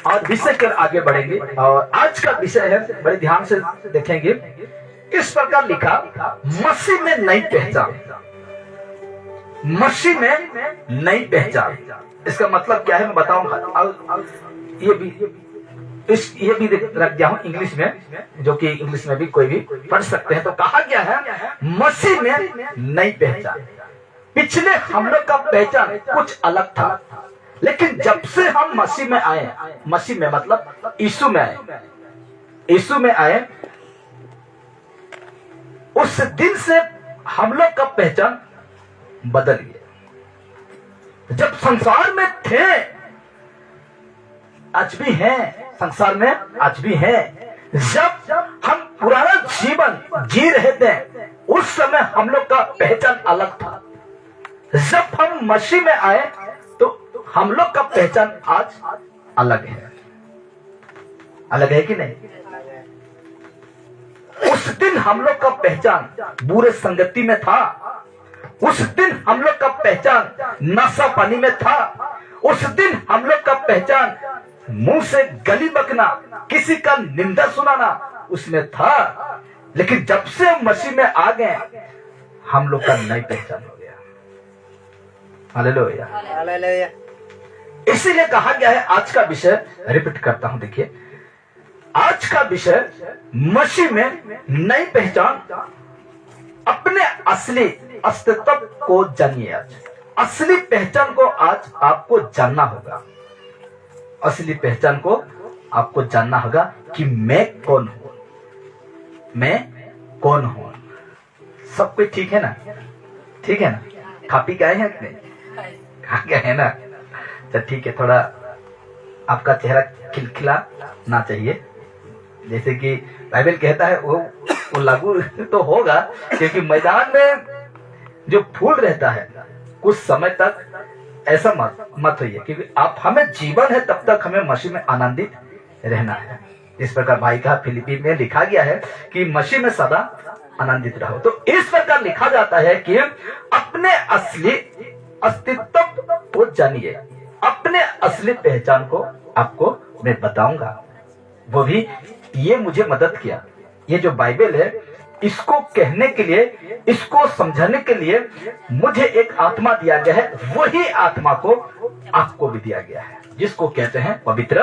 और विषय के आगे बढ़ेंगे और आज का विषय है, बड़े ध्यान से देखेंगे। इस प्रकार लिखा, मसीह में नई पहचान। मसीह में नई पहचान, इसका मतलब क्या है मैं बताऊंगा। ये भी रख दिया हूं इंग्लिश में, जो कि इंग्लिश में भी कोई भी पढ़ सकते हैं। तो कहा गया है मसीह में नई पहचान। पिछले हम लोग का पहचान कुछ अलग था, लेकिन जब से हम मसीह में आए, मसीह में मतलब यीशु में आए, यीशु में आए, उस दिन से हम लोग का पहचान बदल गया। जब संसार में थे, आज भी हैं, संसार में आज भी हैं। जब हम पुराना जीवन जी रहे थे, उस समय हम लोग का पहचान अलग था। जब हम मसीह में आए तो हम लोग का पहचान आज अलग है। अलग है कि नहीं? उस दिन हम लोग का पहचान बुरे संगति में था। उस दिन हम लोग का पहचान नशा पानी में था। उस दिन हम लोग का पहचान मुंह से गली बकना, किसी का निंदा सुनाना उसमें था। लेकिन जब से हम मसीह में आ गए, हम लोग का नई पहचान हो गया। Hallelujah, hallelujah. इसीलिए कहा गया है, आज का विषय रिपीट करता हूं, देखिए आज का विषय मसीह में नई पहचान। अपने असली अस्तित्व को जानिए। आज असली पहचान को आज आपको जानना होगा। असली पहचान को आपको जानना होगा कि मैं कौन हूं, मैं कौन हूं। सब कुछ ठीक है ना? ठीक है ना? खा पी गए हैं कि नहीं? खा गए हैं ना? तो ठीक है, थोड़ा आपका चेहरा खिलखिलाना चाहिए। जैसे कि बाइबल कहता है, वो लागू तो होगा, क्योंकि मैदान में जो फूल रहता है कुछ समय तक ऐसा मत होइए, क्योंकि आप हमें जीवन है तब तक हमें मसीह में आनंदित रहना है। इस प्रकार भाई का फिलिपी में लिखा गया है कि मसीह में सदा आनंदित रहो। तो इस प्रकार लिखा जाता है कि अपने असली अस्तित्व को जानिए। अपने असली पहचान को आपको मैं बताऊंगा। वो भी ये मुझे मदद किया, ये जो बाइबल है इसको कहने के लिए, इसको समझाने के लिए मुझे एक आत्मा दिया गया है। वही आत्मा को आपको भी दिया गया है, जिसको कहते हैं पवित्र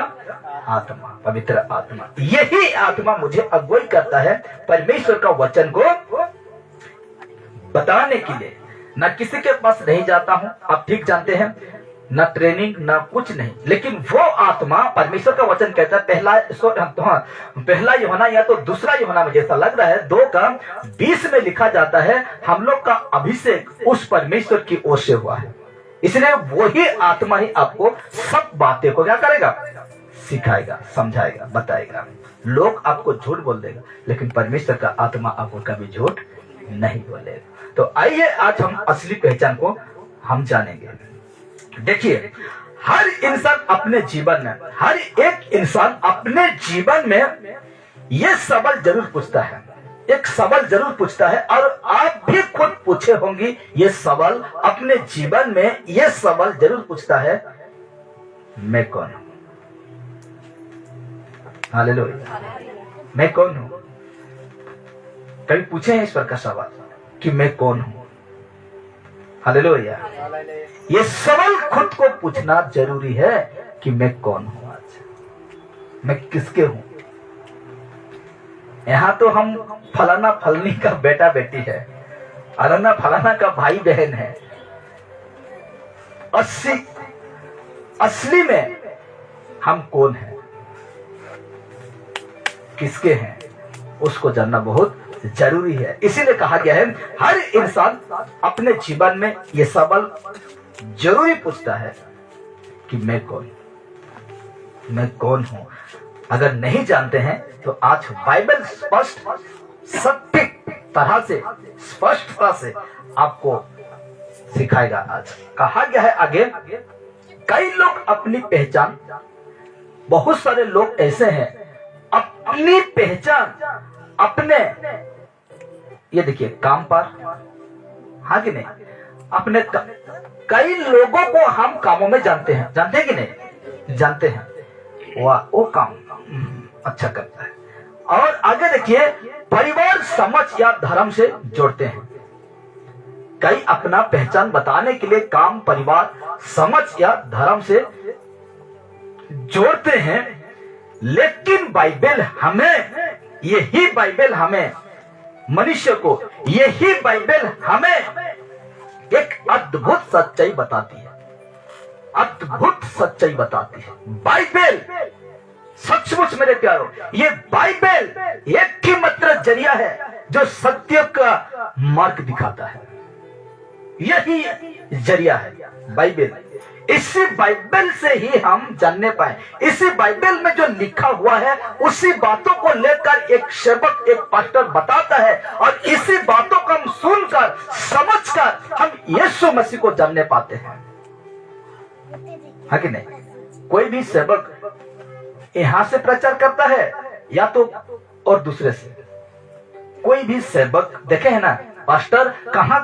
आत्मा। पवित्र आत्मा, यही आत्मा मुझे अगुवाई करता है परमेश्वर का वचन को बताने के लिए। न किसी के पास नहीं जाता हूं, आप ठीक जानते हैं, न ट्रेनिंग न कुछ नहीं, लेकिन वो आत्मा, परमेश्वर का वचन कहता है, पहला यूहन्ना या तो दूसरा यूहन्ना में जैसा लग रहा है 2:20 में लिखा जाता है, हम लोग का अभिषेक उस परमेश्वर की ओर से हुआ है। इसलिए वही आत्मा ही आपको सब बातें को क्या करेगा? सिखाएगा, समझाएगा, बताएगा। लोग आपको झूठ बोल देगा, लेकिन परमेश्वर का आत्मा आपको कभी झूठ नहीं बोलेगा। तो आइए आज हम असली पहचान को हम जानेंगे। देखिए, हर इंसान अपने जीवन में, हर एक इंसान अपने जीवन में यह सवाल जरूर पूछता है, एक सवाल जरूर पूछता है, और आप भी खुद पूछे होंगे ये सवाल अपने जीवन में। यह सवाल जरूर पूछता है, मैं कौन हूं? हालेलुया, मैं कौन हूं? कभी पूछे हैं ईश्वर का सवाल कि मैं कौन हूं? हालेलुया। ये सवाल खुद को पूछना जरूरी है कि मैं कौन हूं, आज मैं किसके हूं। यहां तो हम फलाना फलनी का बेटा बेटी है, अरना फलाना का भाई बहन है। असली में हम कौन हैं, किसके हैं, उसको जानना बहुत जरूरी है। इसीलिए कहा गया है हर इंसान अपने जीवन में यह सवाल जरूरी पूछता है कि मैं कौन हूं। अगर नहीं जानते हैं तो आज बाइबल स्पष्ट, सटीक तरह से, स्पष्टता से आपको सिखाएगा। आज कहा गया है आगे, कई लोग अपनी पहचान, बहुत सारे लोग ऐसे हैं अपनी पहचान अपने, ये देखिए, काम पर, हाँ कि नहीं, अपने कई लोगों को हम कामों में जानते हैं कि नहीं? जानते हैं, वाह वो काम अच्छा करता है। और आगे देखिए, परिवार, समझ या धर्म से जोड़ते हैं। कई अपना पहचान बताने के लिए काम, परिवार, समझ या धर्म से जोड़ते हैं, लेकिन बाइबल हमें, यही बाइबल हमें, मनुष्य को यही बाइबल हमें एक अद्भुत सच्चाई बताती है। अद्भुत सच्चाई बताती है बाइबल। सचमुच मेरे प्यारों, ये बाइबल एक ही मात्र जरिया है जो सत्य का मार्ग दिखाता है। यही जरिया है बाइबल। इसी बाइबल से ही हम जानने पाए। इसी बाइबल में जो लिखा हुआ है उसी बातों को लेकर एक सेवक, एक पास्टर बताता है, और इसी बातों को हम सुनकर, समझकर हम यीशु मसीह को जानने पाते हैं, है कि नहीं? कोई भी सेवक यहां से प्रचार करता है या तो और दूसरे से। कोई भी सेवक देखे है ना, पास्टर कहां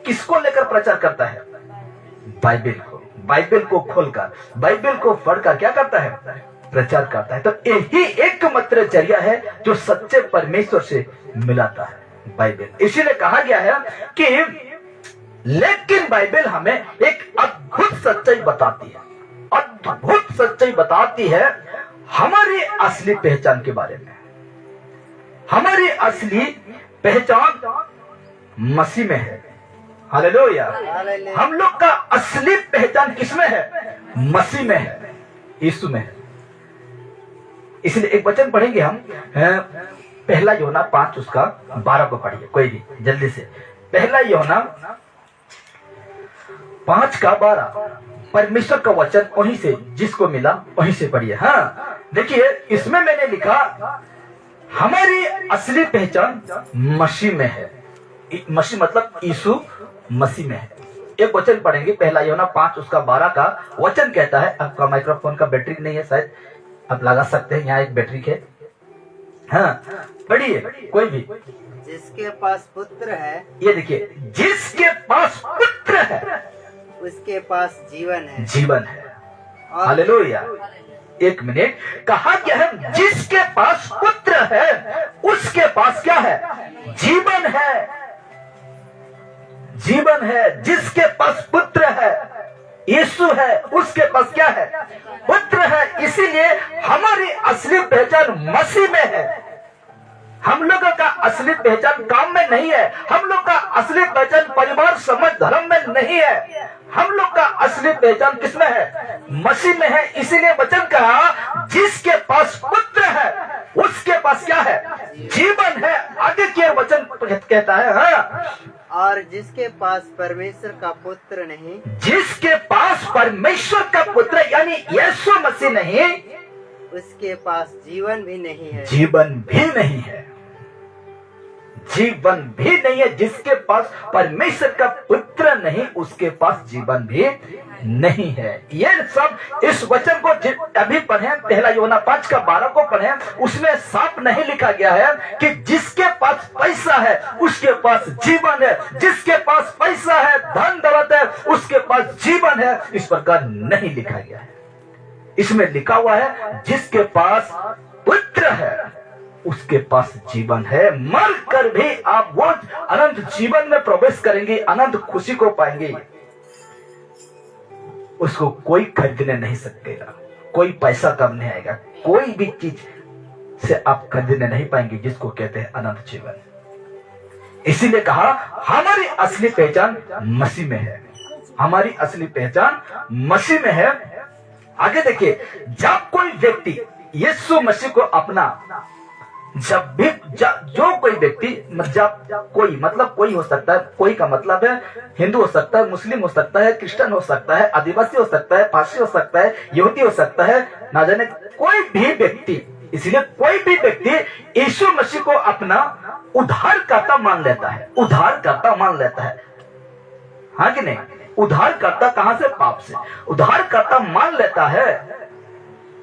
किसको लेकर प्रचार करता है? बाइबल को। बाइबल को खोलकर, बाइबल को पढ़कर क्या करता है? प्रचार करता है। तो यही एकमात्र जरिया है जो सच्चे परमेश्वर से मिलाता है, बाइबल। इसीलिए कहा गया है कि लेकिन बाइबल हमें एक अद्भुत सच्चाई बताती है, अद्भुत सच्चाई बताती है हमारी असली पहचान के बारे में। हमारी असली पहचान मसीह में है। हालेलुया। हम लोग का असली पहचान किसमें है? मसीह में है, यीशु में है। इसलिए एक वचन पढ़ेंगे हम, पहला यूहन्ना 5 उसका 12 को पढ़िए, कोई भी जल्दी से। पहला यूहन्ना 5 का 12, परमेश्वर का वचन वहीं से, जिसको मिला वहीं से पढ़िए। हाँ देखिए, इसमें मैंने लिखा हमारी असली पहचान मसीह में है। मसीह मतलब यीशु मसीह में है। एक वचन पढ़ेंगे, पहला यूहन्ना 5 उसका 12 का वचन कहता है। आपका माइक्रोफोन का बैटरी नहीं है, शायद आप लगा सकते हैं, यहाँ एक बैटरी है। हाँ पढ़िए कोई भी। जिसके पास पुत्र है, ये देखिए, जिसके पास पुत्र है उसके पास जीवन है, जीवन है। हालेलुया। एक मिनट, कहा क्या है? जिसके पास पुत्र है उसके पास क्या है? जीवन है, जीवन है। जिसके पास पुत्र है, यीशु है, उसके पास क्या है? पुत्र है। इसीलिए हमारी असली पहचान मसीह में है। हम लोगों का असली पहचान काम में नहीं है। हम लोग का असली पहचान परिवार, समझ, धर्म में नहीं है। हम लोग का असली पहचान किसमें है? मसीह में है। इसीलिए वचन कहा जिसके पास पुत्र है उसके पास क्या है? जीवन है। आगे के वचन कहता है, हाँ, और जिसके पास परमेश्वर का पुत्र नहीं, जिसके पास परमेश्वर का पुत्र यानी यीशु मसीह नहीं, उसके पास जीवन भी नहीं है, जीवन भी नहीं है, जीवन भी नहीं है। जिसके पास परमेश्वर का पुत्र नहीं उसके पास जीवन भी नहीं है। ये सब इस वचन को अभी पढ़े, पहला यूहन्ना 5 का 12 को पढ़े, उसमें साफ नहीं लिखा गया है कि जिसके पास पैसा है उसके पास जीवन है, जिसके पास पैसा है, धन दौलत है, उसके पास जीवन है। इस प्रकार नहीं लिखा गया है। इसमें लिखा हुआ है जिसके पास पुत्र है उसके पास जीवन है। मर कर भी आप वो अनंत जीवन में प्रवेश करेंगे, अनंत खुशी को पाएंगे। उसको कोई खरीदने नहीं सकेगा, कोई पैसा कम नहीं आएगा, कोई भी चीज से आप खरीदने नहीं पाएंगे जिसको कहते हैं अनंत जीवन। इसीलिए कहा हमारी असली पहचान मसीह में है। हमारी असली पहचान मसीह में है। आगे देखिए, जब कोई व्यक्ति यीशु मसीह को अपना, जब भी जो कोई व्यक्ति, जब कोई मतलब कोई हो सकता है, कोई का मतलब है हिंदू हो सकता है, मुस्लिम हो सकता है, क्रिश्चियन हो सकता है, आदिवासी हो सकता है, पारसी हो सकता है, यहूदी हो सकता है, ना जाने कोई भी व्यक्ति। इसलिए कोई भी व्यक्ति यीशु मसीह को अपना उद्धारकर्ता मान लेता है, उद्धारकर्ता मान लेता है, हाँ कि नहीं? उद्धारकर्ता कहां से? पाप से। उद्धारकर्ता मान लेता है,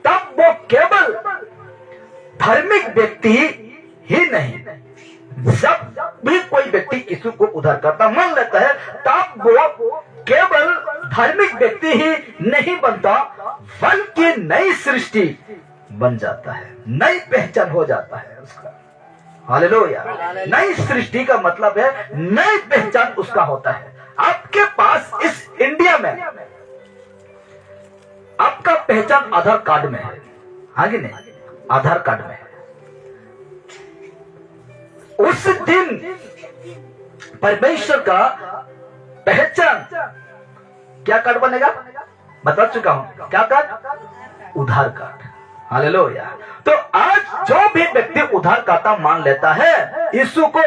तब वो केवल धार्मिक व्यक्ति ही नहीं, जब भी कोई व्यक्ति यीशु को उद्धारकर्ता मान लेता है तब वो केवल धार्मिक व्यक्ति ही नहीं बनता, बल्कि नई सृष्टि बन जाता है, नई पहचान हो जाता है उसका। हालेलुया। नई सृष्टि का मतलब है नई पहचान उसका होता है। आपके पास इस इंडिया में आपका पहचान आधार कार्ड में है, हाँ कि नहीं? आधार कार्ड में है। उस दिन परमेश्वर का पहचान क्या कार्ड बनेगा? बता चुका हूं, क्या कार्ड? उधार कार्ड। हालेलुया। तो आज जो भी व्यक्ति उधारकर्ता मान लेता है यीशु को,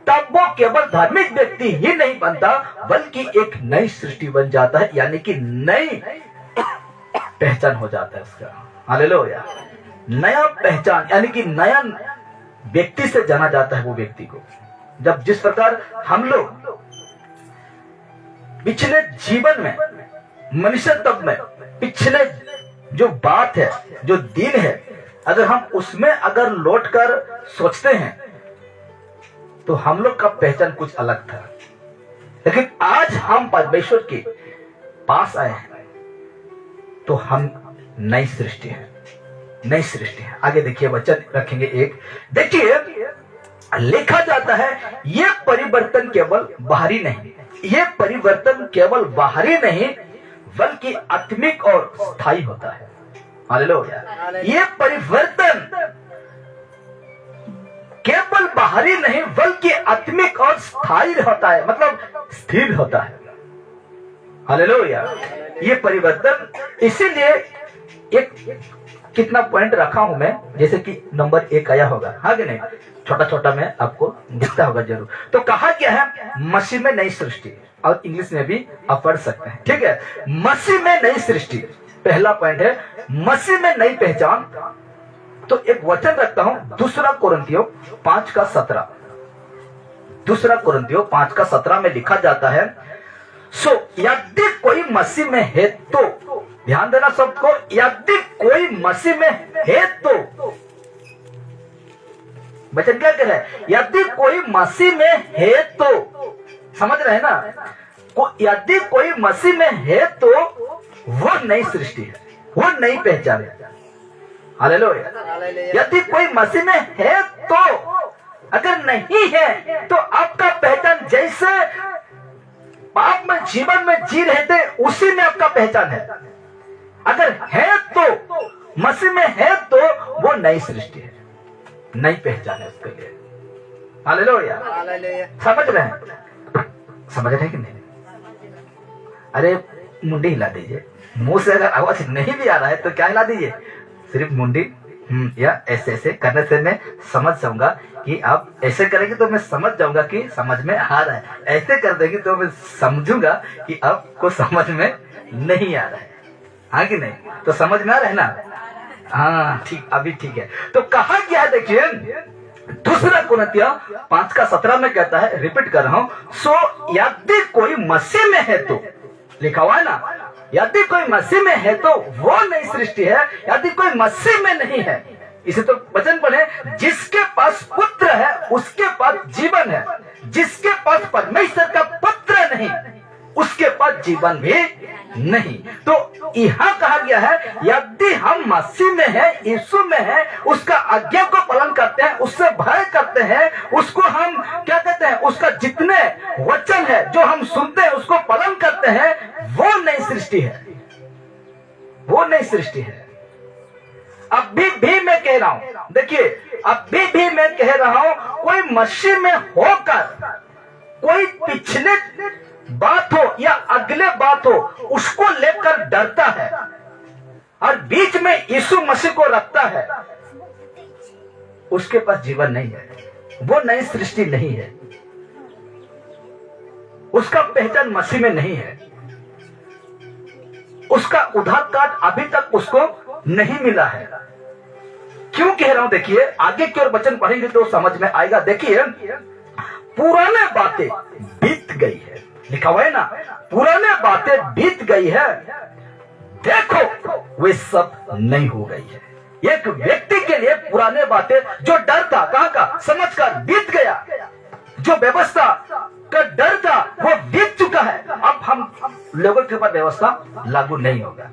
तब वो केवल धार्मिक व्यक्ति ही नहीं बनता, बल्कि एक नई सृष्टि बन जाता है, यानी कि नई पहचान हो जाता है उसका। हालेलुया। नया पहचान यानी कि नया व्यक्ति से जाना जाता है वो व्यक्ति को। जब जिस प्रकार हम लोग पिछले जीवन में, मनुष्यत्व में पिछले जो बात है, जो दिन है, अगर हम उसमें अगर लौटकर सोचते हैं तो हम लोग का पहचान कुछ अलग था। लेकिन आज हम परमेश्वर के पास आए हैं तो हम नई सृष्टि है, नई सृष्टि है। आगे देखिए, वचन रखेंगे एक। देखिए, लिखा जाता है ये परिवर्तन केवल बाहरी नहीं, ये परिवर्तन केवल बाहरी नहीं बल्कि आत्मिक और स्थायी होता है। हालेलुया। ये परिवर्तन केवल बाहरी नहीं बल्कि आत्मिक और स्थायी होता है, मतलब स्थिर होता है। हालेलुया। ये परिवर्तन, इसीलिए एक कितना पॉइंट रखा हूं मैं, जैसे कि नंबर 1 आया होगा, हाँ कि नहीं? छोटा छोटा में आपको दिखता होगा जरूर। तो कहा क्या है? मसीह में नई सृष्टि, और इंग्लिश में भी आप पढ़ सकते हैं, ठीक है? मसीह में नई सृष्टि, पहला पॉइंट है मसीह में नई पहचान। तो एक वचन रखता हूं, 2 कोरिन्थियों 5:17। 2 कोरिन्थियों 5:17 में लिखा जाता है, सो यदि कोई मसीह में है तो, ध्यान देना सबको, यदि कोई मसीह में है तो, वचन क्या कह रहा है? यदि कोई मसीह में है तो, समझ रहे हैं ना? यदि कोई मसीह में है तो वो नई सृष्टि है, वो नई पहचान है। हालेलुया। यदि कोई मसीह में है तो, अगर नहीं है तो आपका पहचान जैसे पाप में जीवन में जी रहे थे उसी में आपका पहचान है। अगर है तो, मसीह में है तो वो नई सृष्टि है, नई पहचान है उसके लिए। हालेलुया। समझ रहे हैं? समझ रहे हैं कि नहीं? अरे मुंडी हिला दीजिए, मुंह से अगर आवाज नहीं भी आ रहा है तो क्या हिला दीजिए, सिर्फ मुंडी या ऐसे ऐसे करने से मैं समझ जाऊंगा कि आप ऐसे करेंगे तो मैं समझ जाऊंगा कि समझ में आ रहा है, ऐसे कर देंगे तो मैं समझूंगा कि आपको समझ में नहीं आ रहा है, हाँ कि नहीं? तो समझ में आ रहा है ना? हाँ ठीक, अभी ठीक है। तो कहा गया, देखिए 2 कोरिन्थियों 5:17 में कहता है, रिपीट कर रहा हूं, सो यदि कोई मसीह में है तो, लिखा हुआ है ना, यदि कोई मसीह में है तो वो नई सृष्टि है, यदि कोई मसीह में नहीं है, इसे तो वचन पढ़े, जिसके पास पुत्र है उसके पास जीवन है, जिसके पास परमेश्वर का पुत्र नहीं उसके पास जीवन भी नहीं। तो यहाँ कहा गया है यदि हम मसीह में है, यीशु में है, उसका आज्ञा को पालन करते हैं, उससे भय करते हैं, उसको हम क्या कहते हैं, उसका जितने वचन है जो हम सुनते हैं उसको पालन करते हैं, वो नई सृष्टि है, वो नई सृष्टि है। अभी भी मैं कह रहा हूं, देखिए अभी भी मैं कह रहा हूं, कोई मसीह में होकर कोई पिछले बात हो या अगले बात हो उसको लेकर डरता है और बीच में यीशु मसीह को रखता है, उसके पास जीवन नहीं है, वो नई सृष्टि नहीं है, उसका पहचान मसीह में नहीं है, उसका उद्धार कार्ड अभी तक उसको नहीं मिला है। क्यों कह रहा हूं? देखिए आगे की ओर वचन पढ़ेंगे तो समझ में आएगा। देखिए पुराने बातें बीत गई है, लिखा हुआ है ना, पुराने बातें बीत गई है, देखो वे सब नई हो गई है। एक व्यक्ति के लिए पुराने बातें, जो डर था, कहां का, समझ कर बीत गया, जो व्यवस्था का डर था वो बीत चुका है। अब हम लोगों के ऊपर व्यवस्था लागू नहीं होगा,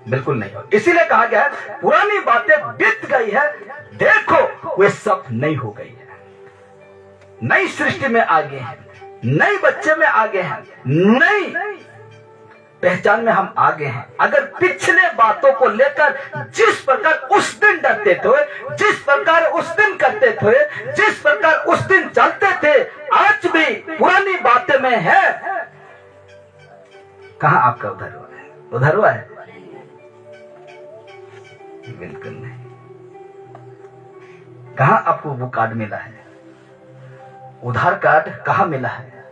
बिल्कुल नहीं होगा। इसीलिए कहा गया है पुरानी बातें बीत गई है, देखो वे सब नई हो गई है। नई सृष्टि में आ गए हैं, नई बच्चे में आ गए हैं, नई पहचान में हम आ गए हैं। अगर पिछले बातों को लेकर जिस प्रकार उस दिन डरते थे, जिस प्रकार उस दिन करते थे, जिस प्रकार उस दिन चलते थे, आज भी पुरानी बातें में है, कहां आपका उधर हुआ है? उधर हुआ है? बिल्कुल नहीं। कहां आपको वो कार्ड मिला है? उधार कार्ड कहां मिला है?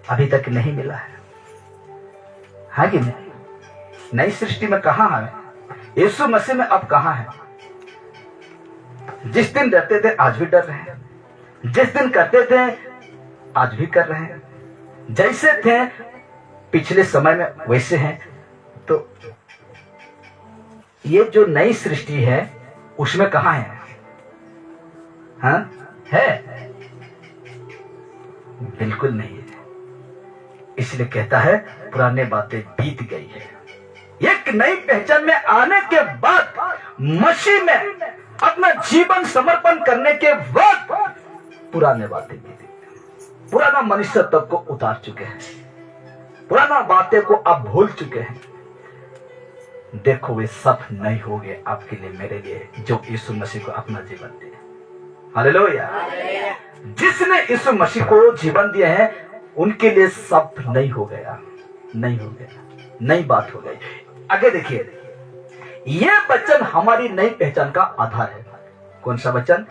अभी तक नहीं मिला है कि नहीं? नई सृष्टि में कहां है? यीशु मसीह में अब कहां है? जिस दिन डरते थे आज भी डर रहे हैं, जिस दिन करते थे आज भी कर रहे हैं, जैसे थे पिछले समय में वैसे हैं। तो ये जो नई सृष्टि है उसमें कहां है? हाँ है? बिल्कुल नहीं है। इसलिए कहता है पुराने बातें बीत गई है। एक नई पहचान में आने के बाद, मसीह में अपना जीवन समर्पण करने के बाद पुराने बातें बीत गई। पुराना मनुष्य तब को उतार चुके हैं, पुराना बातें को अब भूल चुके हैं। देखो वे सब नए हो गए आपके लिए, मेरे लिए, जो यीशु मसीह को अपना जीवन दिया। हालेलुया। जिसने यीशु मसीह को जीवन दिया है उनके लिए सब नई हो गया, नई हो गया, नई बात हो गई। आगे देखिए, यह वचन हमारी नई पहचान का आधार है। कौन सा वचन?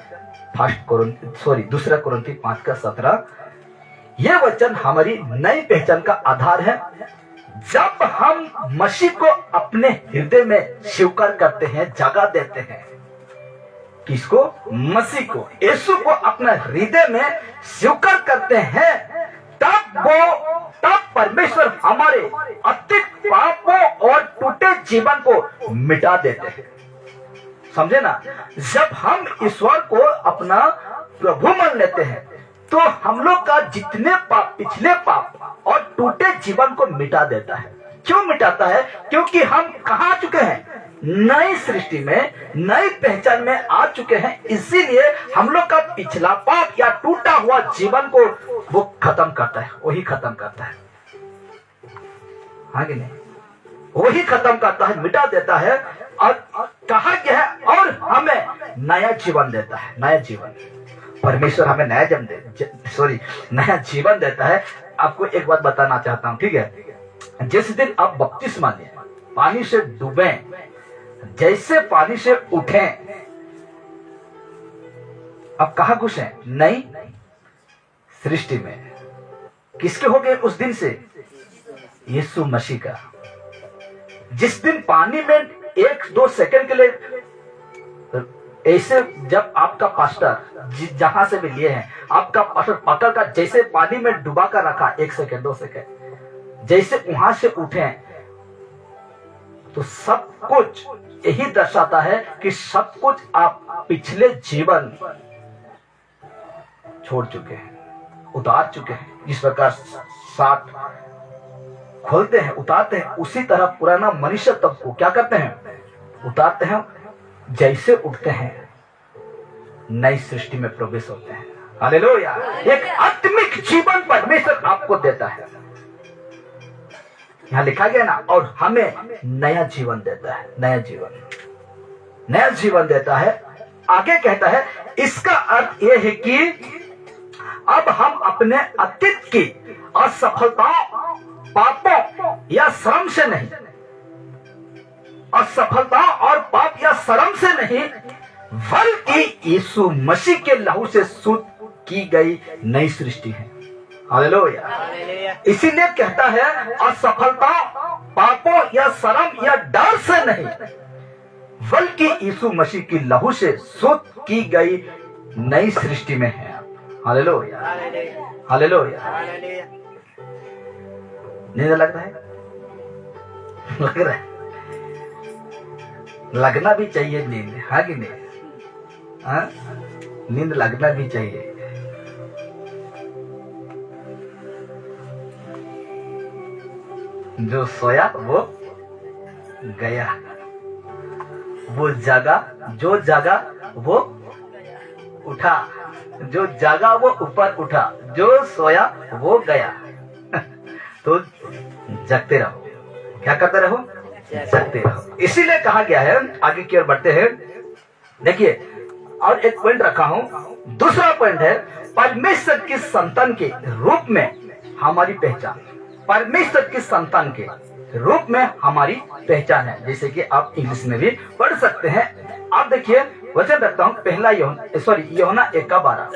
दूसरा कोरिन्थी 5:17। यह वचन हमारी नई पहचान का आधार है। जब हम मसीह को अपने हृदय में स्वीकार करते हैं, जगह देते हैं। किसको? मसीह को, यीशु को अपना हृदय में स्वीकार करते हैं, तब परमेश्वर हमारे अतीत पापों और टूटे जीवन को मिटा देते हैं। समझे ना? जब हम ईश्वर को अपना प्रभु मान लेते हैं तो हम लोग का जितने पाप, पिछले पाप और टूटे जीवन को मिटा देता है। क्यों मिटाता है? क्योंकि हम कहां आ चुके हैं? नई सृष्टि में, नई पहचान में आ चुके हैं। इसीलिए हम लोग का पिछला पाप या टूटा हुआ जीवन को वो खत्म करता है, वही खत्म करता है। हाँ कि नहीं? वही खत्म करता है, मिटा देता है। और कहा गया है और हमें नया जीवन देता है। नया जीवन, परमेश्वर हमें नया नया जीवन देता है। आपको एक बात बताना चाहता हूं, ठीक है? जिस दिन आप बपतिस्मा लें, पानी से डूबे, जैसे पानी से उठे, अब कहां घुसे? नई सृष्टि में। किसके हो गए उस दिन से? यीशु मसीह का। जिस दिन पानी में 1-2 सेकंड के लिए ऐसे, जब आपका पास्टर जहां से भी लिए हैं, आपका पास्टर पकड़ कर जैसे पानी में डुबा कर रखा 1 सेकंड 2 सेकंड, जैसे वहां से उठे, तो सब कुछ यही दर्शाता है कि सब कुछ आप पिछले जीवन छोड़ चुके हैं, उतार चुके हैं। जिस प्रकार साथ खोलते हैं, उतारते हैं, उसी तरह पुराना मनुष्य तब को क्या करते हैं? उतारते हैं। जैसे उठते हैं नई सृष्टि में प्रवेश होते हैं। हालेलुया। एक आत्मिक जीवन परमेश्वर आपको देता है, यहां लिखा गया ना, और हमें नया जीवन देता है। नया जीवन देता है। आगे कहता है, इसका अर्थ यह है कि अब हम अपने अतीत की असफलताओं, पापों या श्रम से नहीं, असफलता और पाप या शर्म से नहीं, बल्कि यीशु मसीह के लहू से शुद्ध की गई नई सृष्टि है। हालेलुया। इसीलिए कहता है असफलता, पापों या शर्म या डर से नहीं, बल्कि यीशु मसीह की लहू से शुद्ध की गई नई सृष्टि में है। हालेलुया। हालेलुया। नींद लग रहा है? लग रहा है? लगना भी चाहिए नींद, हाँ कि नहीं? हाँ, नींद लगना भी चाहिए। जो सोया वो गया, वो जागा, जो जागा वो उठा, जो जागा वो ऊपर उठा, जो सोया वो गया। तो जगते रहो, क्या करते रहो? जगते रहो। इसीलिए कहा गया है, आगे की ओर बढ़ते हैं। देखिए, और एक पॉइंट रखा हूं। दूसरा पॉइंट है परमेश्वर की संतान के रूप में हमारी पहचान। परमेश्वर की संतान के रूप में हमारी पहचान है, जैसे कि आप इंग्लिश में भी पढ़ सकते हैं। आप देखिए, वचन रखता हूं, पहला यूहन्ना 1:12।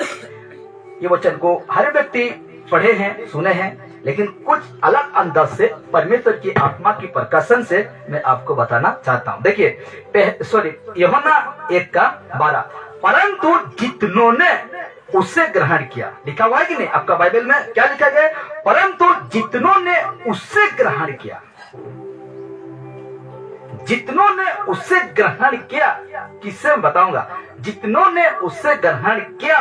ये वचन को हर व्यक्ति पढ़े हैं, सुने हैं, लेकिन कुछ अलग अंदाज से परमेश्वर की आत्मा की प्रकाशन से मैं आपको बताना चाहता हूं। देखिए, यूहन्ना 1:12, परंतु जितनों ने उसे ग्रहण किया, लिखा हुआ है कि नहीं आपका बाइबल में? क्या लिखा गया? परंतु जितनों ने उसे ग्रहण किया। जितनों ने उसे ग्रहण किया, किससे मैं बताऊंगा? जितनों ने उसे ग्रहण किया,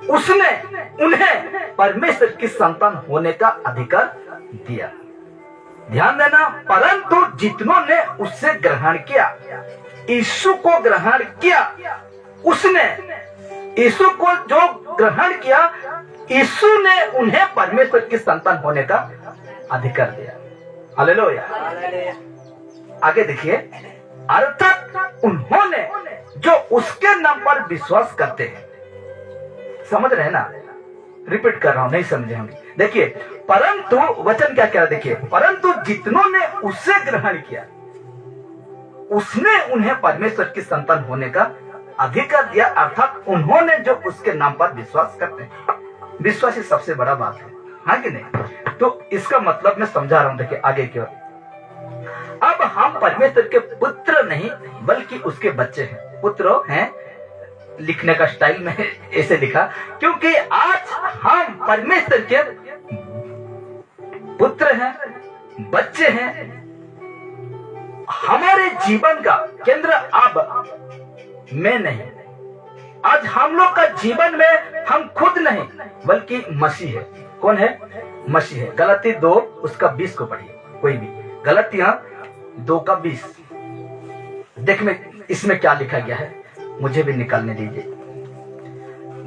उसने उन्हें परमेश्वर की संतान होने का अधिकार दिया। ध्यान देना, परंतु जितनों ने उससे ग्रहण किया, यीशु को ग्रहण किया, उसने यीशु को जो ग्रहण किया, यीशु ने उन्हें परमेश्वर की संतान होने का अधिकार दिया। हालेलुया। आगे देखिए, अर्थात उन्होंने जो उसके नाम पर विश्वास करते हैं। समझ रहे हैं ना? रिपीट कर रहा हूं, नहीं समझे होंगे। देखिए, परंतु वचन क्या कह रहा है? देखिए, परंतु जितनों ने उसे ग्रहण किया, उसने उन्हें परमेश्वर की संतान होने का अधिकार दिया। अर्थात उन्होंने जो उसके नाम पर विश्वास करते हैं। विश्वास ही सबसे बड़ा बात है, हाँ कि नहीं? तो इसका मतलब मैं समझा रहा हूं। देखिए आगे की ओर, अब हम परमेश्वर के पुत्र नहीं बल्कि उसके बच्चे हैं। पुत्र हैं, लिखने का स्टाइल में ऐसे लिखा क्योंकि आज हम परमेश्वर के पुत्र हैं, बच्चे हैं। हमारे जीवन का केंद्र अब मैं नहीं। आज हम लोग का जीवन में हम खुद नहीं बल्कि मसीह है। कौन है? मसीह है। गलती 2 उसका 20 को पढ़िए, कोई भी। गलतियां 2:20। देख में इसमें क्या लिखा गया है, मुझे भी निकालने दीजिए।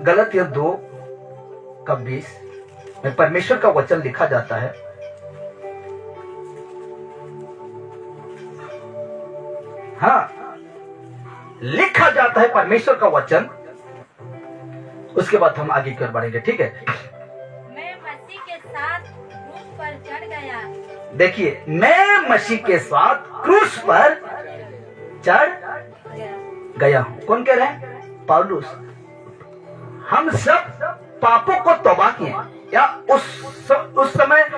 गलतियां 2:20 में परमेश्वर का वचन लिखा जाता है। हाँ, लिखा जाता है परमेश्वर का वचन। उसके बाद हम आगे की ओर बढ़ेंगे, ठीक है? मैं मसीह के साथ क्रूस पर चढ़ गया। देखिए, मैं मसीह के साथ क्रूस पर चढ़ गया हूं। कौन कह रहे हैं? पौलुस। हम सब पापों को तौबा किए, या उस समय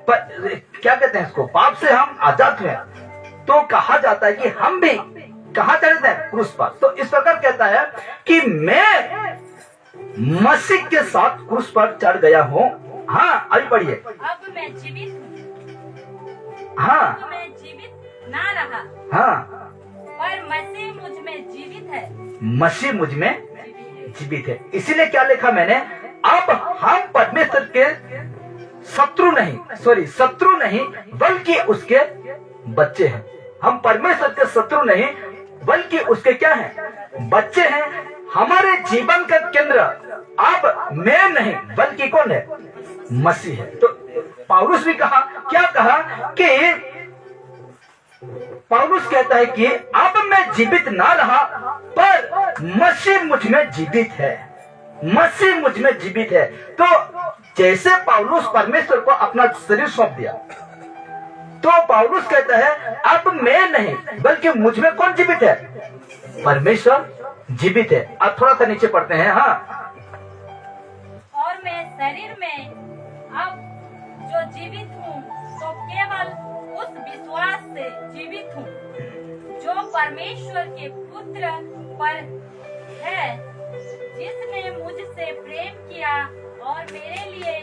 क्या कहते हैं इसको, पाप से हम आजाद हुए। तो कहा जाता है कि हम भी कहां चढ़ते हैं? क्रूस पर। तो इस प्रकार कहता है कि मैं मसीह के साथ क्रूस पर चढ़ गया हूं। हाँ, अभी पढ़िए। अब मैं जीवित हूँ। हाँ, अब मैं जीवित ना रहा, हाँ, पर मसीह मुझ में जीवित है। मसीह मुझ में जीवित है। इसीलिए क्या लिखा मैंने? अब हम परमेश्वर के शत्रु नहीं बल्कि उसके बच्चे हैं। हम परमेश्वर के शत्रु नहीं बल्कि उसके क्या हैं? बच्चे हैं। हमारे जीवन का केंद्र अब मैं नहीं बल्कि कौन है? मसीह है। तो पौलुस भी कहा, क्या कहा कि पौलुस कहता है कि अब मैं जीवित ना रहा पर मसीह मुझ में जीवित है। मसीह मुझ में जीवित है। तो जैसे पौलुस परमेश्वर को अपना शरीर सौंप दिया, तो पौलुस कहता है अब मैं नहीं बल्कि मुझ में कौन जीवित है? परमेश्वर जीवित है। अब थोड़ा सा नीचे पढ़ते हैं। हाँ, और मैं शरीर में अब जो जीवित हूँ तो केवल उस विश्वास से जीवित हूँ जो परमेश्वर के पुत्र पर है, जिसने मुझसे प्रेम किया और मेरे लिए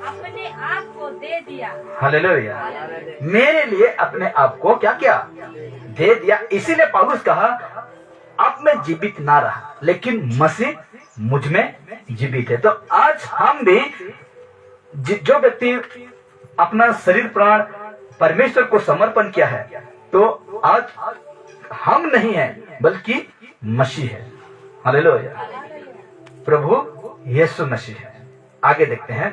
अपने आप को दे दिया। हालेलुया। मेरे लिए अपने आप को क्या किया? दे दिया। इसीलिए पौलुस कहा अब मैं जीवित ना रहा लेकिन मसीह मुझ में जीवित है। तो आज हम भी जो व्यक्ति अपना शरीर प्राण परमेश्वर को समर्पण किया है, तो आज हम नहीं हैं बल्कि मसीह है। हालेलुया, प्रभु यीशु मसीह है। आगे देखते हैं,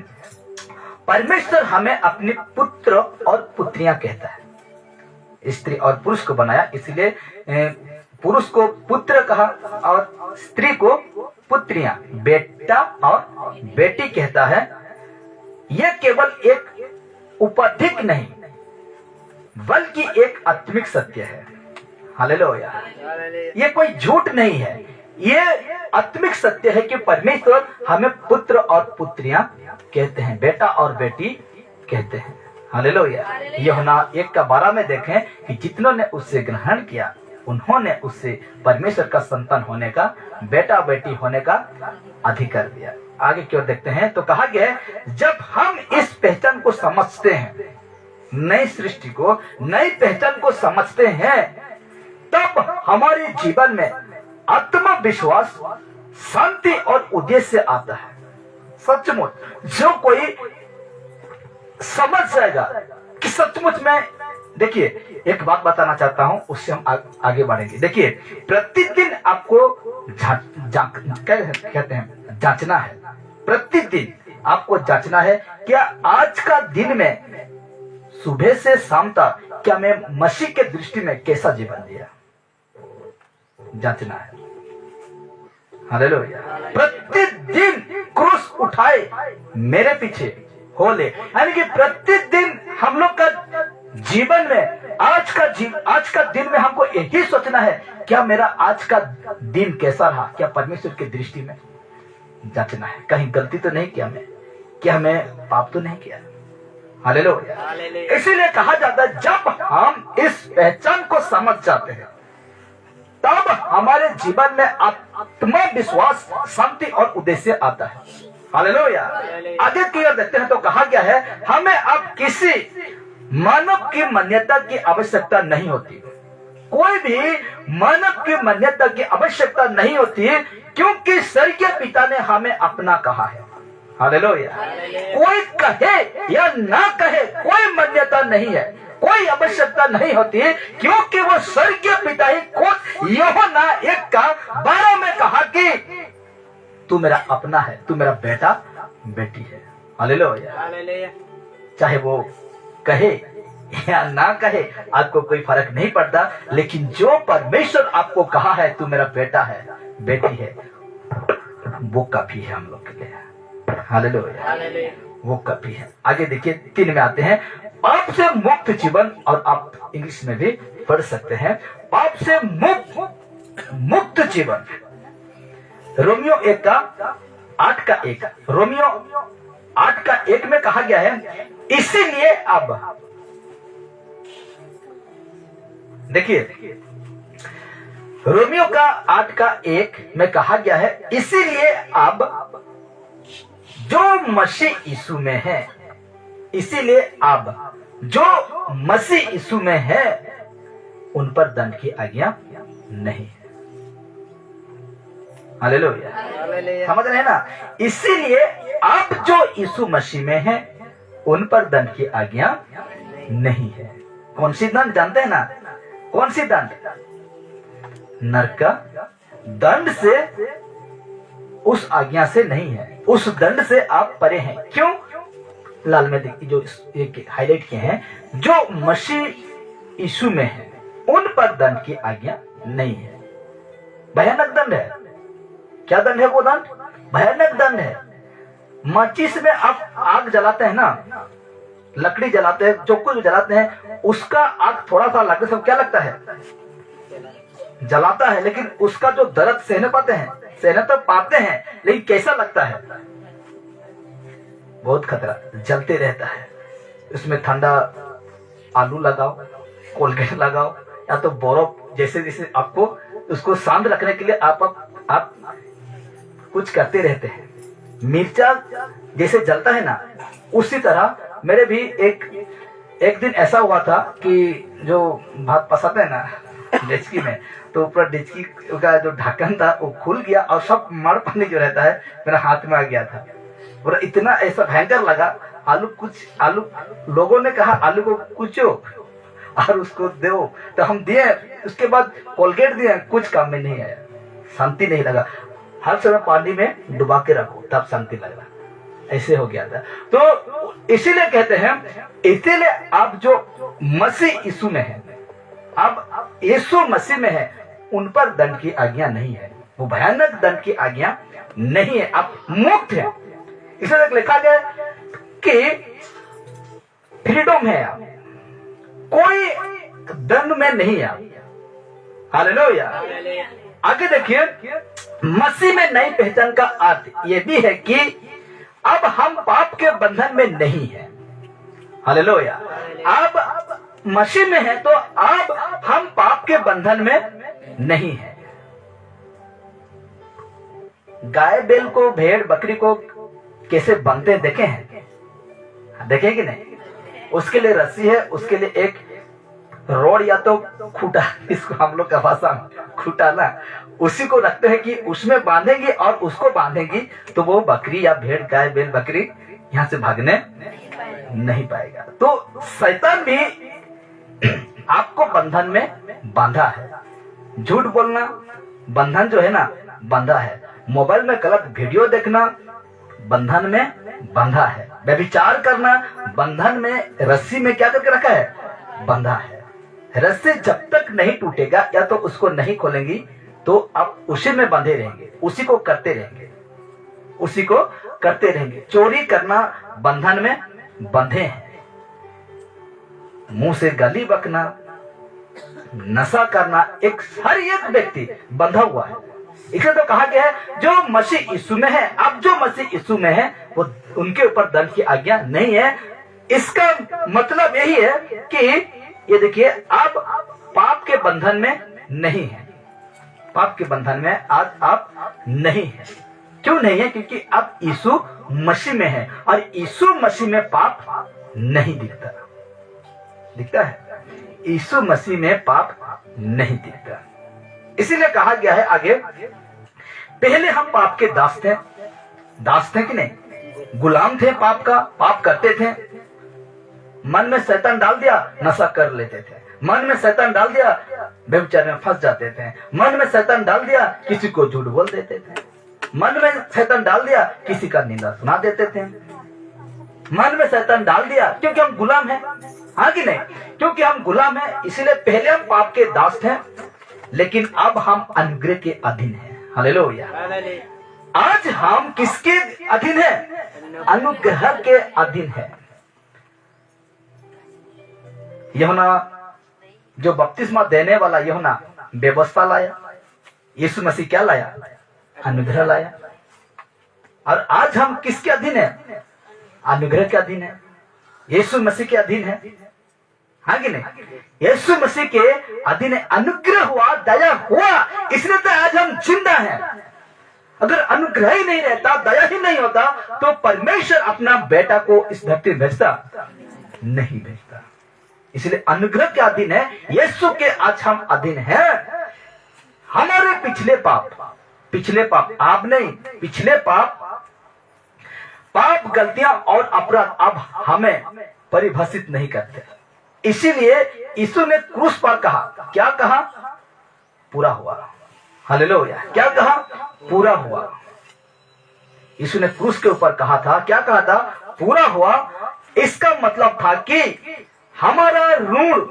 परमेश्वर हमें अपने पुत्र और पुत्रियां कहता है। स्त्री और पुरुष को बनाया, इसलिए पुरुष को पुत्र कहा और स्त्री को पुत्रियां, बेटा और बेटी कहता है। यह केवल एक उपधिक नहीं बल्कि एक आत्मिक सत्य है। हालेलुया, ये कोई झूठ नहीं है, ये आत्मिक सत्य है कि परमेश्वर हमें पुत्र और पुत्रियां कहते हैं, बेटा और बेटी कहते हैं। हालेलुया। यूहन्ना 1:12 में देखें कि जितनों ने उससे ग्रहण किया उन्होंने उससे परमेश्वर का संतान होने का, बेटा बेटी होने का अधिकार दिया। आगे क्यों देखते हैं, तो कहा गया है जब हम इस पहचान को समझते हैं, नई सृष्टि को, नई पहचान को समझते हैं, तब हमारे जीवन में आत्मविश्वास, शांति और उद्देश्य आता है। सचमुच जो कोई समझ जाएगा कि सचमुच में, देखिए एक बात बताना चाहता हूं, उससे हम आगे बढ़ेंगे। देखिए प्रतिदिन आपको कहते हैं जांचना है, प्रतिदिन आपको जांचना है क्या आज का दिन में सुबह से शाम तक क्या मैं मसीह के दृष्टि में कैसा जीवन दिया, जांचना है। हालेलुया। प्रतिदिन क्रूस उठाए मेरे पीछे हो ले, यानी कि प्रतिदिन हम लोग का जीवन में आज का दिन में हमको यही सोचना है क्या मेरा आज का दिन कैसा रहा, क्या परमेश्वर की दृष्टि में जांचना है, कहीं गलती तो नहीं किया मैं, क्या मैं पाप तो नहीं किया। हालेलुया। इसीलिए कहा जाता है जब हम इस पहचान को समझ जाते हैं तब हमारे जीवन में आत्मविश्वास, शांति और उद्देश्य आता है। हालेलुया। आगे की ओर देखते हैं तो कहा गया है हमें अब किसी मानव की मान्यता की आवश्यकता नहीं होती, कोई भी मानव की मान्यता की आवश्यकता नहीं होती, क्योंकि स्वर्गीय पिता ने हमें अपना कहा है। हालेलुया। कोई कहे या ना कहे कोई मान्यता नहीं है, कोई आवश्यकता नहीं होती, क्योंकि वो स्वर्गीय पिता ही खुद यूहन्ना 1:12 में कहा कि तू मेरा अपना है, तू मेरा बेटा बेटी है। हालेलुया। चाहे वो कहे या ना कहे आपको कोई फर्क नहीं पड़ता, लेकिन जो परमेश्वर आपको कहा है तू मेरा बेटा है, बेटी है, वो काफी है हम लोग के लिए। हालेलुया, वो काफी है। आगे देखिए 3 में आते हैं, पाप से मुक्त जीवन, और आप इंग्लिश में भी पढ़ सकते हैं, पाप से मुक्त जीवन। रोमियो 8:1, रोमियो 8:1 में कहा गया है इसीलिए अब, देखिए रोमियो का 8:1 में कहा गया है इसीलिए अब जो मसीह यीशु में है, इसीलिए अब जो मसीह यीशु में है उन पर दंड की आज्ञा नहीं है। हालेलुया। समझ रहे हैं ना, इसीलिए अब जो यीशु मसीह में है उन पर दंड की आज्ञा नहीं है। कौन सी दंड जानते हैं ना, कौन सी दंड? नरक का दंड से, उस आज्ञा से नहीं है, उस दंड से आप परे हैं। क्यों? लाल में देखिए जो हाईलाइट किए हैं, जो मसीह यीशु में है उन पर दंड की आज्ञा नहीं है। भयानक दंड है। क्या दंड है? वो दंड भयानक दंड है। माचिस में आप आग जलाते हैं ना, लकड़ी जलाते हैं, जो कुछ जलाते हैं, उसका आग थोड़ा सा लगने से क्या लगता है? जलाता है, लेकिन उसका जो दर्द सहने पाते हैं, सहने तो पाते हैं, लेकिन कैसा लगता है? बहुत खतरा, जलते रहता है। उसमें ठंडा आलू लगाओ, कोलगेट लगाओ, या तो बर्फ, जैसे जैसे आपको उसको शांत रखने के लिए आप कुछ करते रहते हैं। मिर्चा जैसे जलता है ना, उसी तरह मेरे भी एक दिन ऐसा हुआ था कि जो भात पसाते हैं ना डेचकी में, तो ऊपर डेचकी का जो ढक्कन था वो खुल गया और सब मड़ पानी जो रहता है मेरा हाथ में आ गया था। और इतना ऐसा भयंकर लगा, आलू लोगों ने कहा आलू को कुचो और उसको दो, तो हम दिए, उसके बाद कोलगेट दिए, कुछ काम में नहीं आया, शांति नहीं लगा। हर समय पानी में डुबा के रखो तब शांति लगेगा, ऐसे हो गया था। तो इसीलिए कहते हैं, इसीलिए आप जो मसीह यीशु में है, अब यीशु मसीह में है, उन पर दंड की आज्ञा नहीं है, वो भयानक दंड की आज्ञा नहीं है, आप मुक्त हैं। इसलिए लिखा गया कि फ्रीडम है, आप कोई दंड में नहीं है। हालेलुया। आगे देखिए, मसीह में नई पहचान का अर्थ यह भी है कि अब हम पाप के बंधन में नहीं है। हालेलुया। अब मसीह में है तो अब हम पाप के बंधन में नहीं है। गाय बैल को, भेड़ बकरी को कैसे बांधते देखे हैं? देखे कि नहीं? उसके लिए रस्सी है, उसके लिए एक रोड या तो खूटा, इसको हम लोग का भाषा में खूटा ना, उसी को रखते हैं कि उसमें बांधेंगे और उसको बांधेंगी तो वो बकरी या भेड़, गाय बैल बकरी यहां से भागने नहीं पाएगा। तो शैतान भी आपको बंधन में बांधा है। झूठ बोलना बंधन जो है ना, बांधा है। मोबाइल में गलत वीडियो देखना बंधन में बंधा है। व्यभिचार करना बंधन में, रस्सी में क्या करके रखा है? बंधा है। रस्सी जब तक नहीं टूटेगा या तो उसको नहीं खोलेंगी तो आप उसी में बंधे रहेंगे, उसी को करते रहेंगे, उसी को करते रहेंगे। चोरी करना बंधन में बंधे हैं। मुंह से गाली बकना, नशा करना, हर एक व्यक्ति बंधा हुआ है। इसलिए तो कहा गया है जो मसीह यीशु में है, अब जो मसीह यीशु में है वो उनके ऊपर दंड की आज्ञा नहीं है। इसका मतलब यही है कि ये देखिए, अब पाप के बंधन में नहीं है, पाप के बंधन में आज आप नहीं है। क्यों नहीं है? क्योंकि अब यीशु मसीह में है और यीशु मसीह में पाप नहीं दिखता। दिखता है? यीशु मसीह में पाप नहीं दिखता। इसीलिए कहा गया है आगे, पहले हम पाप के दास थे। दास थे कि नहीं? गुलाम थे पाप का, पाप करते थे। मन में शैतान डाल दिया, नशा कर लेते थे। मन में शैतान डाल दिया, व्यभिचार में फंस जाते थे। मन में शैतान डाल दिया, किसी को झूठ बोल देते थे। मन में शैतान डाल दिया, किसी का निंदा सुना देते थे। मन में शैतान डाल दिया क्योंकि हम गुलाम हैं। हाँ कि नहीं? क्योंकि हम गुलाम हैं, इसीलिए पहले हम पाप के दास थे, लेकिन अब हम अनुग्रह के अधीन हैं। हालेलुया। आज हम किसके अधीन हैं? अनुग्रह के अधीन है। यूहन्ना जो बपतिस्मा देने वाला यूहन्ना व्यवस्था लाया, यीशु मसीह क्या लाया? अनुग्रह लाया। और आज हम किसके अधीन है? अनुग्रह के अधीन है, यीशु मसीह के अधीन है। हाँ कि नहीं? यीशु मसीह के अधीन अनुग्रह हुआ, दया हुआ, इसलिए तो आज हम जिंदा हैं। अगर अनुग्रह ही नहीं रहता, दया ही नहीं होता, तो परमेश्वर अपना बेटा को इस धरती में भेजता नहीं भेजता। इसलिए अनुग्रह के अधीन है, यीशु के आज हम अधीन हैं। हमारे पिछले पाप आप नहीं, पिछले पाप गलतियां और अपराध अब हमें परिभाषित नहीं करते। इसीलिए यीशु ने क्रूस पर कहा, क्या कहा? पूरा हुआ। हालेलुया। क्या कहा? पूरा हुआ। यीशु ने क्रूस के ऊपर कहा था, क्या कहा था? पूरा हुआ। इसका मतलब था कि हमारा ऋण,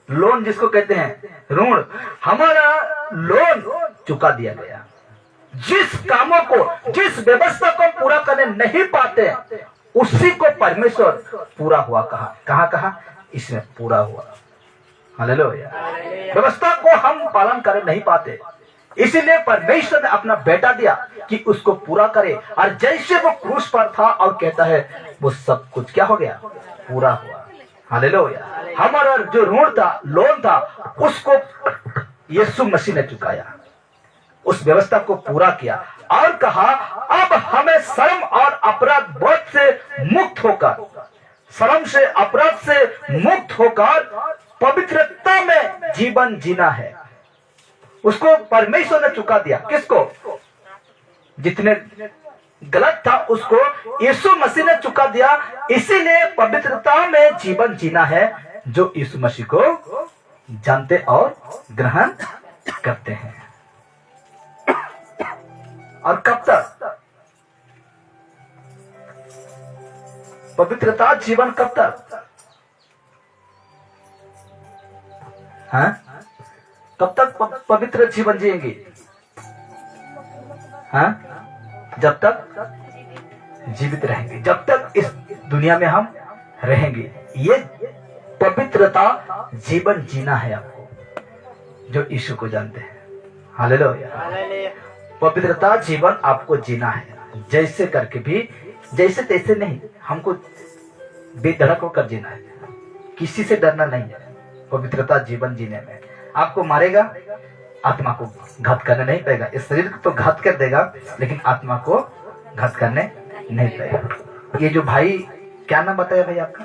लोन जिसको कहते हैं ऋण, हमारा लोन चुका दिया गया। जिस कामों को, जिस व्यवस्था को पूरा करने नहीं पाते, उसी को परमेश्वर पूरा हुआ कहा। कहा? इसमें पूरा हुआ। हालेलुया। व्यवस्था को हम पालन कर नहीं पाते, इसीलिए परमेश्वर ने अपना बेटा दिया कि उसको पूरा करे। और जैसे वो क्रूस पर था और कहता है, वो सब कुछ क्या हो गया? पूरा हुआ। हालेलुया। हमारा जो ऋण था, लोन था, उसको यीशु मसीह ने चुकाया, उस व्यवस्था को पूरा किया और कहा अब हमें शर्म और अपराध बोध से मुक्त होकर, शर्म से, अपराध से मुक्त होकर पवित्रता में जीवन जीना है। उसको परमेश्वर ने चुका दिया। किसको? जितने गलत था उसको यीशु मसीह ने चुका दिया। इसीलिए पवित्रता में जीवन जीना है जो यीशु मसीह को जानते और ग्रहण करते हैं। और कब तक पवित्रता जीवन, कब तक? हाँ, कब तक पवित्र जीवन जिएंगे? हाँ, जब तक जीवित रहेंगे, जब तक इस दुनिया में हम रहेंगे। ये पवित्रता जीवन जीना है आपको, जो यीशु को जानते हैं। हालेलुया। पवित्रता जीवन आपको जीना है, जैसे करके भी, जैसे तैसे नहीं, हमको बेधड़क होकर जीना है, किसी से डरना नहीं है। पवित्रता जीवन जीने में आपको मारेगा, आत्मा को घात करने नहीं पाएगा। इस शरीर को तो घात कर देगा, लेकिन आत्मा को घात करने नहीं पाएगा। ये जो भाई, क्या नाम बताया भाई आपका?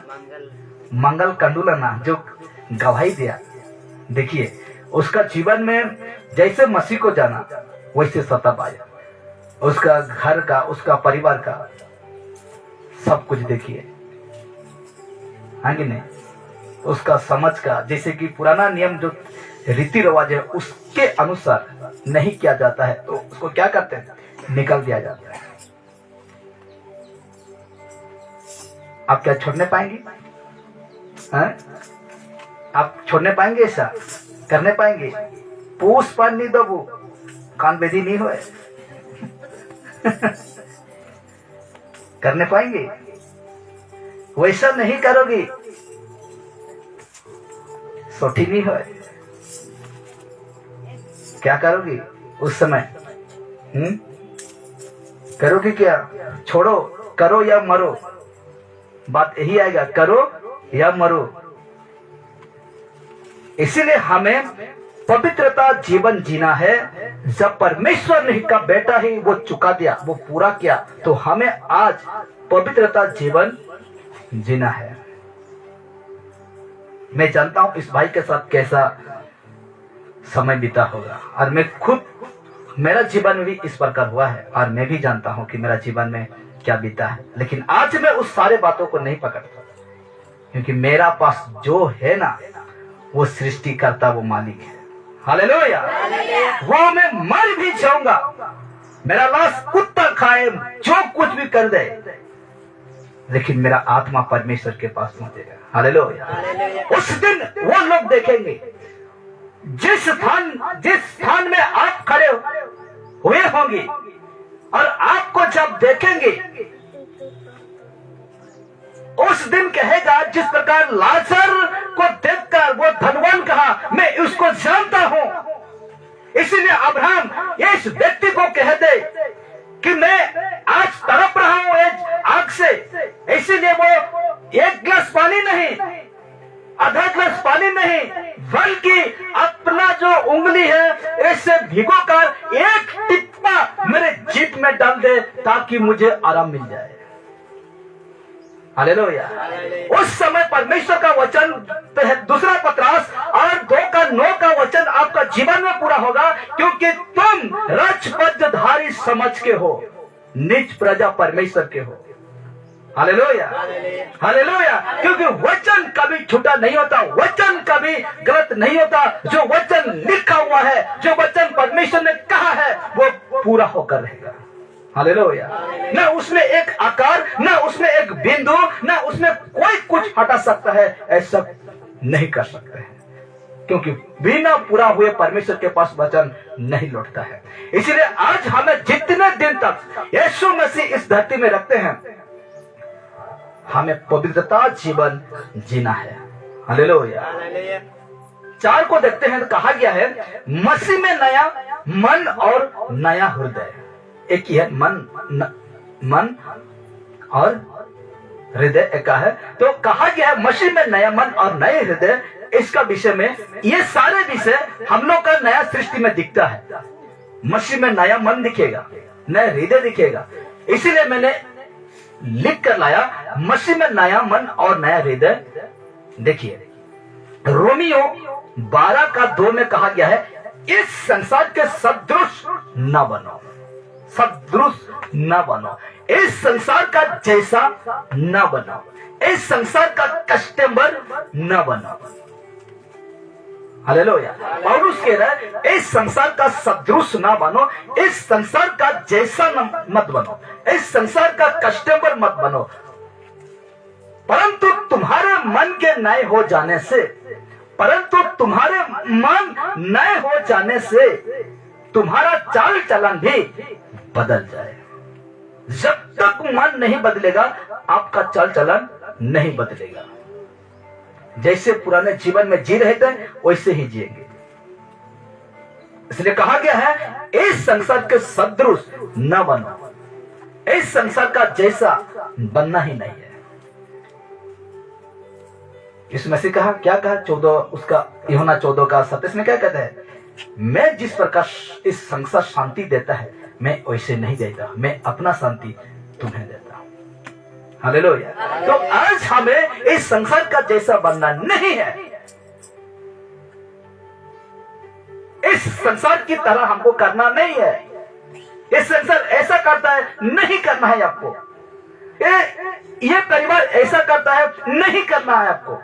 मंगल कंडुलना, जो गवाही दिया, देखिए उसका जीवन में जैसे मसीह को जाना वैसे सतब आया, उसका घर का, उसका परिवार का सब कुछ देखिए, हाँ कि नहीं? उसका समझ का, जैसे कि पुराना नियम जो रीति रिवाज है उसके अनुसार नहीं किया जाता है तो उसको क्या करते हैं? निकाल दिया जाता है। आप क्या छोड़ने पाएंगे? आप छोड़ने पाएंगे? ऐसा करने पाएंगे? पूछ पान नहीं दो, वो कान बेदी नहीं होए करने पाएंगे? वैसा नहीं करोगे, सोठी नहीं होए, क्या करोगे उस समय? करोगे क्या? छोड़ो, करो या मरो, बात यही आएगा, करो या मरो। इसीलिए हमें पवित्रता जीवन जीना है। जब परमेश्वर ने का बेटा ही वो चुका दिया, वो पूरा किया, तो हमें आज पवित्रता जीवन जीना है। मैं जानता हूं इस भाई के साथ कैसा समय बीता होगा, और मैं खुद, मेरा जीवन में भी इस प्रकार हुआ है, और मैं भी जानता हूं कि मेरा जीवन में क्या बीता है। लेकिन आज मैं उस सारे बातों को नहीं पकड़ता, क्योंकि मेरा पास जो है ना, वो सृष्टिकर्ता, वो मालिक है। हालेलुया। वो मैं मर भी जाऊंगा, मेरा लाश कुत्ता खाए, जो कुछ भी कर दे, लेकिन मेरा आत्मा परमेश्वर के पास पहुंचेगा। हालेलुया। उस दिन वो लोग देखेंगे, जिस स्थान में आप खड़े हुए होंगे, और आपको जब देखेंगे उस दिन कहेगा, जिस प्रकार लाजर को देखकर वो धनवान कहा, मैं उसको जानता हूं। इसीलिए अब्राहम इस व्यक्ति को कह दे कि मैं आज तड़प रहा हूं आग से, इसीलिए वो एक गिलास पानी नहीं, आधा गिलास पानी नहीं, बल्कि अपना जो उंगली है इससे भिगोकर एक टिप्पा मेरे जीभ में डाल दे, ताकि मुझे आराम मिल जाए। हालेलुया। उस समय परमेश्वर का वचन, दूसरा पत्रास और 2:9 का वचन आपका जीवन में पूरा होगा, क्योंकि तुम राजपदधारी समझ के हो, निज प्रजा परमेश्वर के हो। Hallelujah, hallelujah. क्योंकि वचन कभी झूठा नहीं होता, वचन कभी गलत नहीं होता। जो वचन लिखा हुआ है, जो वचन परमेश्वर ने कहा है, वो पूरा होकर रहेगा। हालेलुया। न उसमें एक आकार, न उसमें एक बिंदु, न उसमें कोई कुछ हटा सकता है, ऐसा नहीं कर सकते हैं, क्योंकि बिना पूरा हुए परमेश्वर के पास वचन नहीं लौटता है। इसीलिए आज हमें जितने दिन तक यीशु मसीह इस धरती में रखते हैं, हमें पवित्रता जीवन जीना है। हालेलुया। 4 को देखते हैं, कहा गया है मसीह में नया मन और नया हृदय। एक ही है, मन और हृदय एक है। तो कहा गया है मसीह में नया मन और नए हृदय। इसका विषय में, ये सारे विषय हम लोग का नया सृष्टि में दिखता है। मसीह में नया मन दिखेगा, नया हृदय दिखेगा। इसीलिए मैंने लिख कर लाया, मसीह में नया मन और नया हृदय। देखिए रोमियो 12:2 में कहा गया है, इस संसार के सदृश न बनो। सदृश न बनो, इस संसार का जैसा न बनो, इस संसार का कस्टमर न बनो। हालेलुया। पौलुस कह रहा है इस संसार का सदृश ना बनो, इस संसार का जैसा मत बनो, इस संसार का कस्टमर मत बनो, परंतु तुम्हारे मन के नए हो जाने से, परंतु तुम्हारे मन नए हो जाने से तुम्हारा चाल चलन भी बदल जाए। जब तक मन नहीं बदलेगा आपका चाल चलन नहीं बदलेगा। जैसे पुराने जीवन में जी रहे थे वैसे ही जिएंगे। इसलिए कहा गया है इस संसार के सदृश न बनो, इस संसार का जैसा बनना ही नहीं है। यीशु मसीह कहा, क्या कहा 14 उसका यूहन्ना 14:27 में क्या कहता है, मैं जिस प्रकार इस संसार शांति देता है मैं वैसे नहीं देता, मैं अपना शांति तुम्हें देता हूं। हालेलुया। तो आज हमें इस संसार का जैसा बनना नहीं है, इस संसार की तरह हमको करना नहीं है। इस संसार ऐसा करता है नहीं करना है आपको, ये परिवार ऐसा करता है नहीं करना है आपको,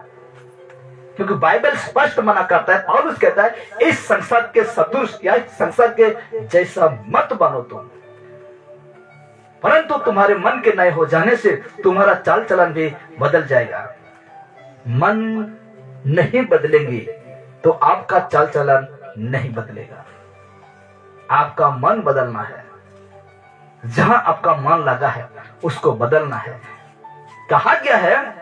क्योंकि बाइबल स्पष्ट मना करता है। पौलुस कहता है इस संसार के सदृश या इस संसार के जैसा मत बनो तुम, परंतु तुम्हारे मन के नए हो जाने से तुम्हारा चाल चलन भी बदल जाएगा। मन नहीं बदलेंगे तो आपका चाल चलन नहीं बदलेगा। आपका मन बदलना है, जहां आपका मन लगा है उसको बदलना है। कहा गया है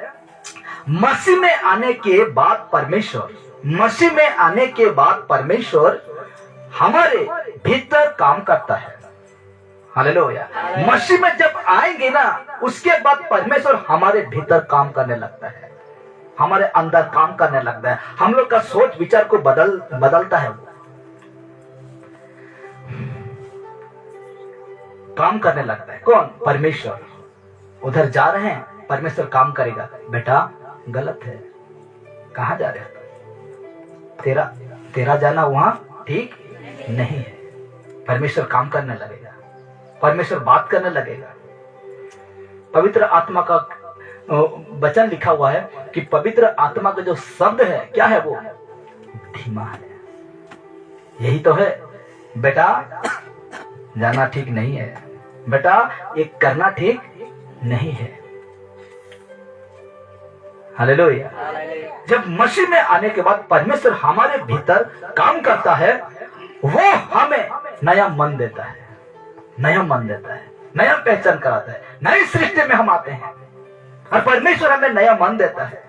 मसीह में आने के बाद परमेश्वर, मसीह में आने के बाद परमेश्वर हमारे भीतर काम करता है। हालेलुया। मसीह में जब आएंगे ना उसके बाद परमेश्वर हमारे भीतर काम करने लगता है, हमारे अंदर काम करने लगता है। हम लोग का सोच विचार को बदलता है, वो काम करने लगता है। कौन? परमेश्वर। उधर जा रहे हैं परमेश्वर काम करेगा, बेटा गलत है, कहां जा रहे हो, तेरा जाना वहां ठीक नहीं है। परमेश्वर काम करने लगेगा, परमेश्वर बात करने लगेगा। पवित्र आत्मा का वचन लिखा हुआ है कि पवित्र आत्मा का जो शब्द है क्या है, वो धीमा है। यही तो है, बेटा जाना ठीक नहीं है, बेटा ये करना ठीक नहीं है। हालेलुया। जब मसीह में आने के बाद परमेश्वर हमारे भीतर काम करता है, वो हमें नया मन देता है, नया मन देता है, नया पहचान कराता है। नई सृष्टि में हम आते हैं और परमेश्वर हमें नया मन देता है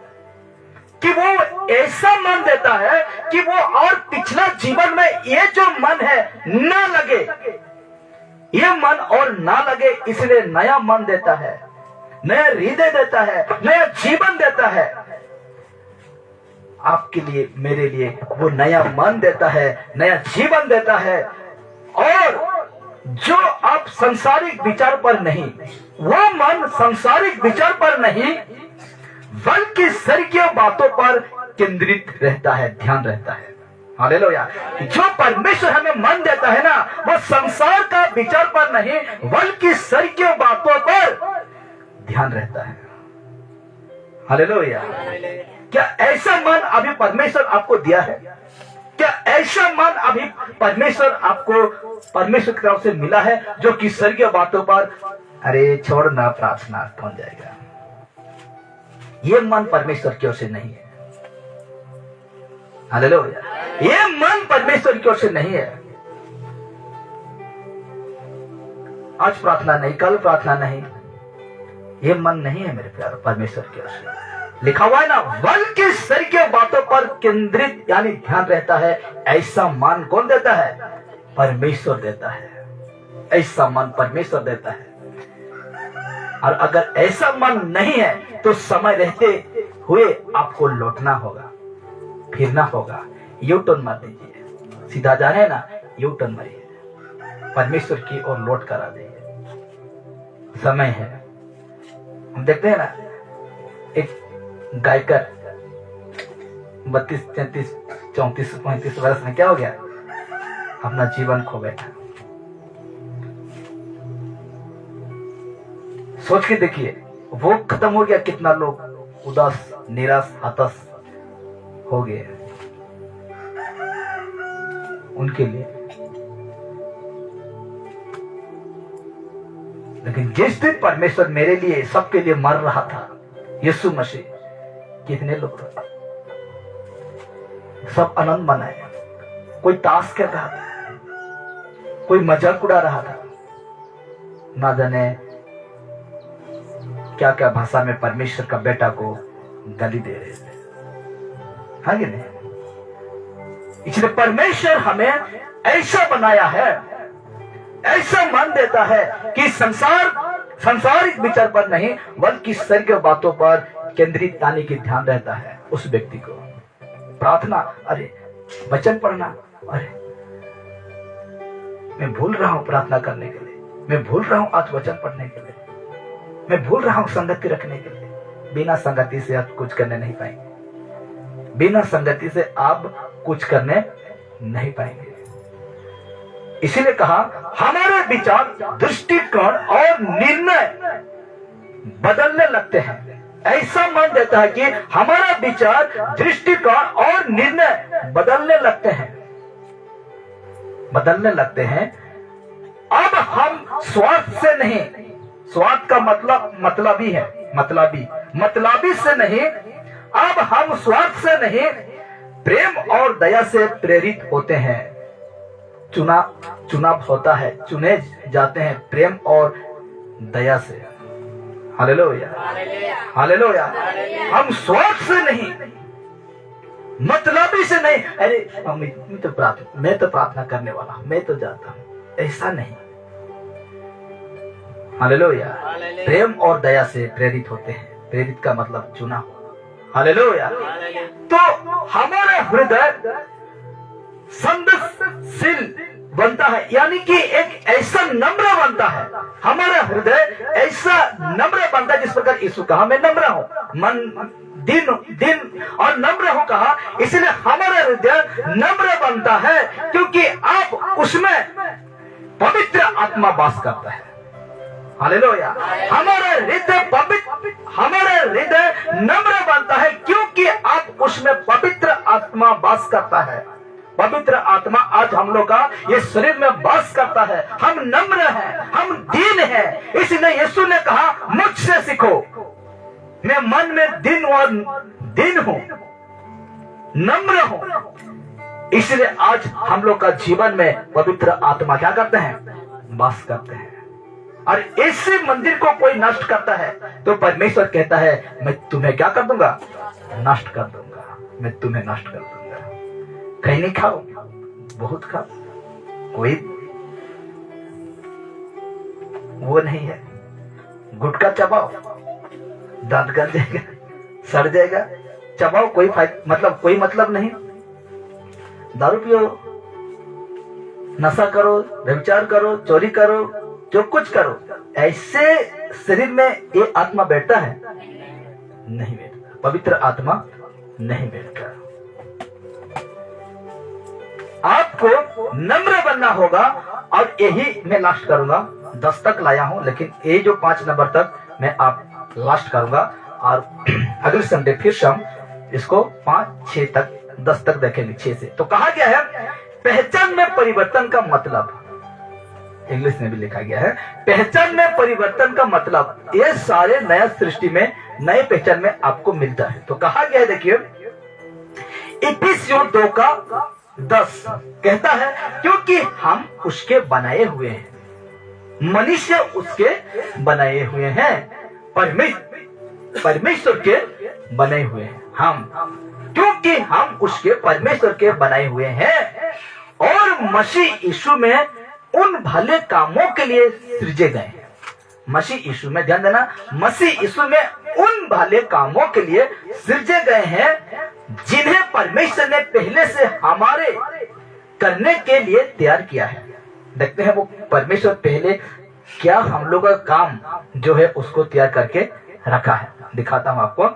कि वो ऐसा मन देता है कि वो और पिछला जीवन में ये जो मन है ना लगे, ये मन और ना लगे, इसलिए नया मन देता है, नया हृदय देता है, नया जीवन देता है। आपके लिए मेरे लिए वो नया मन देता है, नया जीवन देता है। और जो आप सांसारिक विचार पर नहीं, वो मन सांसारिक विचार पर नहीं बल्कि स्वर्गीय बातों पर केंद्रित रहता है, ध्यान रहता है। हालेलुया। जो परमेश्वर हमें मन देता है ना, वो संसार का विचार पर नहीं बल्कि स्वर्गीय बातों पर ध्यान रहता है। हालेलुया। क्या ऐसा मन अभी परमेश्वर आपको दिया है? क्या ऐसा मन अभी परमेश्वर आपको परमेश्वर की तरफ से मिला है जो कि स्वर्गीय बातों पर, अरे छोड़ना प्रार्थना पहुंच जाएगा, ये मन परमेश्वर की ओर से नहीं है। हालेलुया। ये मन परमेश्वर की ओर से नहीं है। आज प्रार्थना नहीं, कल प्रार्थना नहीं, ये मन नहीं है मेरे प्यारे परमेश्वर की ओर से। लिखा हुआ है ना, बल्कि स्वर्गीय बातों पर केंद्रित यानी ध्यान रहता है। ऐसा मन कौन देता है? परमेश्वर देता है। ऐसा मन परमेश्वर देता है। और अगर ऐसा मन नहीं है तो समय रहते हुए आपको लौटना होगा, फिरना होगा। यू टर्न मत दीजिए, सीधा जा रहे हैं ना, यू टर्न मारिए, परमेश्वर की ओर लौट कर आ जाइए। समय है। हम देखते हैं ना, एक गायकर 32, 33, 34, 35 वर्ष में क्या हो गया, अपना जीवन खो बैठा। सोच के देखिए, वो खत्म हो गया, कितना लोग उदास, निराश, हताश हो गए उनके लिए। लेकिन जिस दिन परमेश्वर मेरे लिए, सबके लिए मर रहा था, यीशु मसीह, कितने लोग सब आनंद मनाए। कोई ताश खेल रहा था, कोई मजाक उड़ा रहा था, ना जाने क्या क्या भाषा में परमेश्वर का बेटा को गाली दे रहे थे, हाँ कि नहीं? इसलिए परमेश्वर हमें ऐसा बनाया है, ऐसा मान देता है कि संसारिक विचार पर नहीं बल्कि स्वर्गीय बातों पर केंद्रित आने की ध्यान रहता है उस व्यक्ति को। प्रार्थना, अरे वचन पढ़ना, अरे मैं भूल रहा हूं प्रार्थना करने के लिए, मैं भूल रहा हूं आज वचन पढ़ने के लिए, मैं भूल रहा हूं संगति रखने के लिए। बिना संगति से आप कुछ करने नहीं पाएंगे, बिना संगति से आप कुछ करने नहीं पाएंगे। इसीलिए कहा हमारे विचार, दृष्टिकोण और निर्णय बदलने लगते हैं। ऐसा मान देता है कि हमारा विचार, दृष्टिकोण और निर्णय बदलने लगते हैं। अब हम स्वार्थ से नहीं, स्वार्थ का मतलबी है, मतलबी से नहीं, अब हम स्वार्थ से नहीं, प्रेम और दया से प्रेरित होते हैं। चुनाव होता है, चुने जाते हैं प्रेम और दया से। Hallelujah, hallelujah. हम स्वार्थ से नहीं, मतलबी से नहीं, अरे मैं तो प्रार्थना करने वाला, मैं तो जाता हूं, ऐसा नहीं। हालेलुया। प्रेम और दया से प्रेरित होते हैं। प्रेरित का मतलब चुना। हालेलुया। तो हमारा हृदय संवेदनशील बनता है, यानी कि एक ऐसा नम्र बनता है। हमारा हृदय ऐसा नम्र बनता है जिस प्रकार यीशु कहा मैं नम्र हूं, मन दिन और नम्र हो कहा। इसलिए हमारा हृदय नम्र बनता है क्योंकि आप उसमें पवित्र आत्मा वास करता है। हालेलुया। हमारा हृदय नम्र बनता है क्योंकि आप उसमें पवित्र आत्मा वास करता है। पवित्र आत्मा आज हम लोग का ये शरीर में वास करता है। हम नम्र हैं, हम दीन हैं। इसलिए यीशु ने कहा मुझसे सीखो, मैं मन में दीन हूं, नम्र हूं। इसलिए आज हम लोग का जीवन में पवित्र आत्मा क्या करते हैं? वास करते हैं। और ऐसे मंदिर को कोई नष्ट करता है तो परमेश्वर कहता है मैं तुम्हें क्या कर दूंगा? नष्ट कर दूंगा, मैं तुम्हें नष्ट कर दूंगा। कहीं नहीं खाओ, बहुत खाओ, कोई वो नहीं है। गुटखा चबाओ, दांत गल जाएगा, सड़ जाएगा, चबाओ, कोई मतलब नहीं। दारू पियो, नशा करो, व्यभिचार करो, चोरी करो, जो कुछ करो, ऐसे शरीर में ये आत्मा बैठता है? नहीं बैठता। पवित्र आत्मा नहीं बैठता। आपको नम्र बनना होगा। और यही मैं लास्ट करूंगा। 10 तक लाया हूं, लेकिन ये जो 5 नंबर तक मैं आप लास्ट करूंगा। और अगले संडे फिर से हम इसको 5, 6 तक, 10 तक देखेंगे। 6 से तो कहा गया है पहचान में परिवर्तन का मतलब, इंग्लिश में भी लिखा गया है पहचान में परिवर्तन का मतलब, ये सारे नया सृष्टि में, नए पहचान में आपको मिलता है। तो कहा गया है, देखिए इफिसियों 2:10 कहता है क्योंकि हम उसके बनाए हुए हैं, मनुष्य उसके बनाए हुए हैं, परमेश्वर के बनाए हुए हैं। क्योंकि हम उसके परमेश्वर के बनाए हुए हैं और मसीह यीशु में उन भले कामों के लिए सृजे गए हैं। मसीह यीशु में, ध्यान देना, मसीह यीशु में उन भले कामों के लिए सृजे गए हैं जिन्हें परमेश्वर ने पहले से हमारे करने के लिए तैयार किया है। देखते हैं वो परमेश्वर पहले क्या हम लोग का काम जो है उसको तैयार करके रखा है। दिखाता हूं आपको।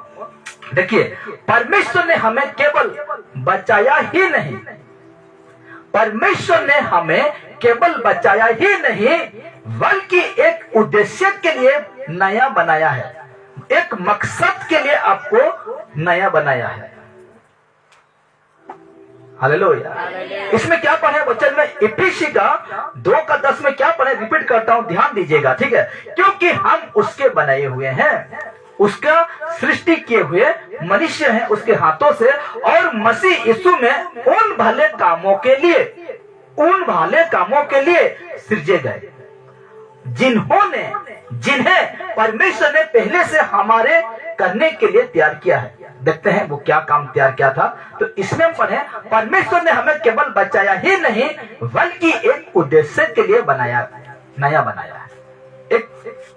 देखिए परमेश्वर ने हमें केवल बचाया ही नहीं, परमेश्वर ने हमें केवल बचाया ही नहीं बल्कि एक उद्देश्य के लिए नया बनाया है, एक मकसद के लिए आपको नया बनाया है। हालेलुया। इसमें क्या पढ़े वचन में, इफिसी का 2:10 में क्या पढ़े, रिपीट करता हूं, ध्यान दीजिएगा, ठीक है। क्योंकि हम उसके बनाए हुए हैं, उसका सृष्टि किए हुए मनुष्य हैं उसके हाथों से, और मसीह यीशु में उन भले कामों के लिए सृजे गए जिन्हें परमेश्वर ने पहले से हमारे करने के लिए तैयार किया है। देखते हैं वो क्या काम तैयार किया था। तो इसमें पढ़े, परमेश्वर ने हमें केवल बचाया ही नहीं बल्कि एक उद्देश्य के लिए नया बनाया है, एक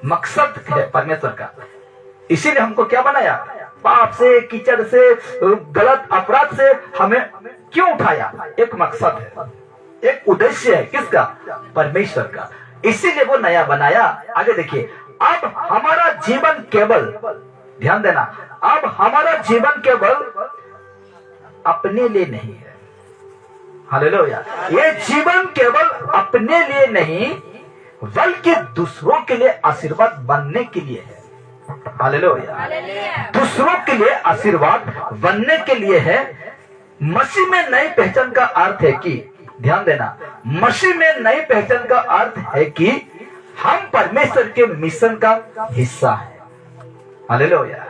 मकसद है परमेश्वर का। इसीलिए हमको क्या बनाया, पाप से, कीचड़ से, गलत अपराध से हमें क्यों उठाया, एक मकसद है, एक उद्देश्य है, किसका, परमेश्वर का। इसीलिए वो नया बनाया। आगे देखिए, अब हमारा जीवन केवल, ध्यान देना, अब हमारा जीवन केवल अपने लिए नहीं है। हालेलुया। ये जीवन केवल अपने लिए नहीं बल्कि दूसरों के लिए आशीर्वाद बनने के लिए है। हालेलुया। दूसरों के लिए आशीर्वाद बनने के लिए है। मसीह में नई पहचान का अर्थ है कि, ध्यान देना, मसीह में नई पहचान का अर्थ है कि हम परमेश्वर के मिशन का हिस्सा है। हालेलुया।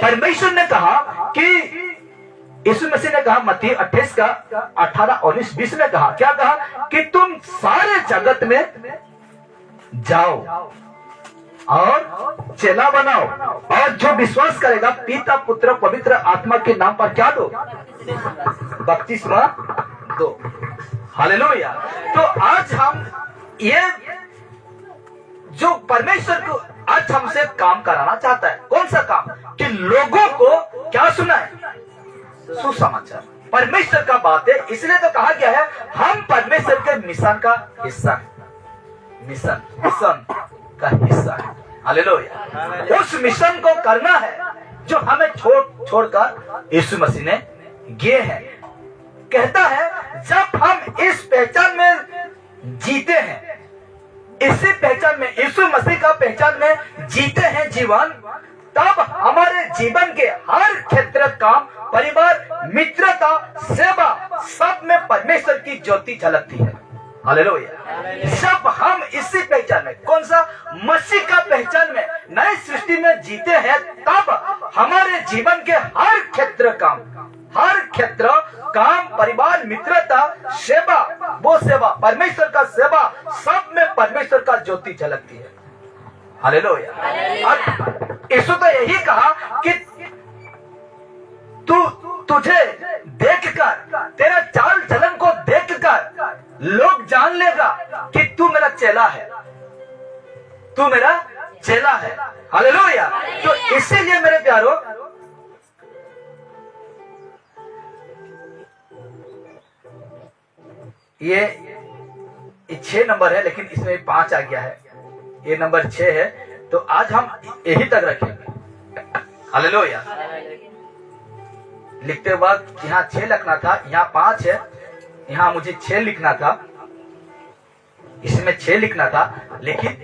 परमेश्वर ने कहा कि, यीशु मसीह ने कहा मत्ती 28 का 18, 19, 20 में कहा, क्या कहा कि तुम सारे जगत में जाओ और चेला बनाओ, और जो विश्वास करेगा पिता पुत्र पवित्र आत्मा के नाम पर क्या दो, बपतिस्मा दो। हालेलुया। तो आज हम ये जो परमेश्वर को आज हमसे काम कराना चाहता है, कौन सा काम, कि लोगों को क्या सुनाए, सुसमाचार, परमेश्वर का बात है। इसलिए तो कहा गया है हम परमेश्वर के मिशन का हिस्सा है, मिशन का हिस्सा है। हालेलुया। उस मिशन को करना है जो हमें छोड़कर यीशु मसीह ने किए हैं। कहता है जब हम इस पहचान में जीते हैं, इसी पहचान में, यीशु मसीह का पहचान में जीते हैं जीवन, तब हमारे जीवन के हर क्षेत्र, काम, परिवार, मित्रता, सेवा, सब में परमेश्वर की ज्योति झलकती है। हालेलुया। जब हम इसी पहचान में, कौन सा, मसीह का पहचान में, नई सृष्टि में जीते हैं, तब हमारे जीवन के हर क्षेत्र, काम, परिवार, मित्रता, सेवा, वो सेवा, परमेश्वर का सेवा, सब में परमेश्वर का ज्योति झलकती है। हालेलुया। और यीशु तो यही कहा कि तुझे देखकर, तेरा चाल चलन को देखकर लोग जान लेगा कि तू मेरा चेला है, तू मेरा चेला है। हालेलुया। तो इसीलिए मेरे प्यारो, ये 6 नंबर है, लेकिन इसमें 5 आ गया है, ये नंबर 6 है, तो आज हम यही तक रखेंगे। हालेलुया। लिखते वक्त यहाँ 6 लिखना था, यहाँ 5 है, यहाँ मुझे 6 लिखना था, इसमें 6 लिखना था, लेकिन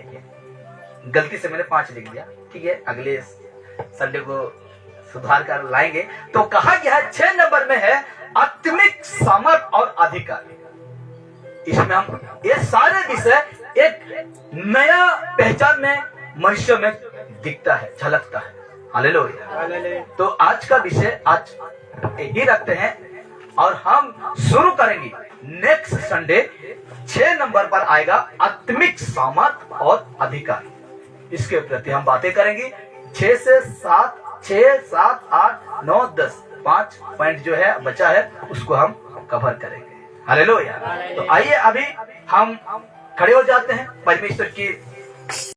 गलती से मैंने 5 लिख दिया। ठीक है, अगले संडे को सुधार कर लाएंगे। तो कहा गया है 6 नंबर में है आत्मिक सामर्थ और अधिकार। इसमें हम ये सारे विषय एक नया पहचान में मनुष्य में दिखता है, झलकता है। हालेलुया। तो आज का विषय आज यही रखते हैं और हम शुरू करेंगे नेक्स्ट संडे। 6 नंबर पर आएगा आत्मिक सामर्थ और अधिकार। इसके प्रति हम बातें करेंगे। 6 से 7, 6, 7, 8, 9, 10, 5 पॉइंट जो है बचा है उसको हम कवर करेंगे। हालेलुया। तो आइए अभी हम खड़े हो जाते हैं परमेश्वर की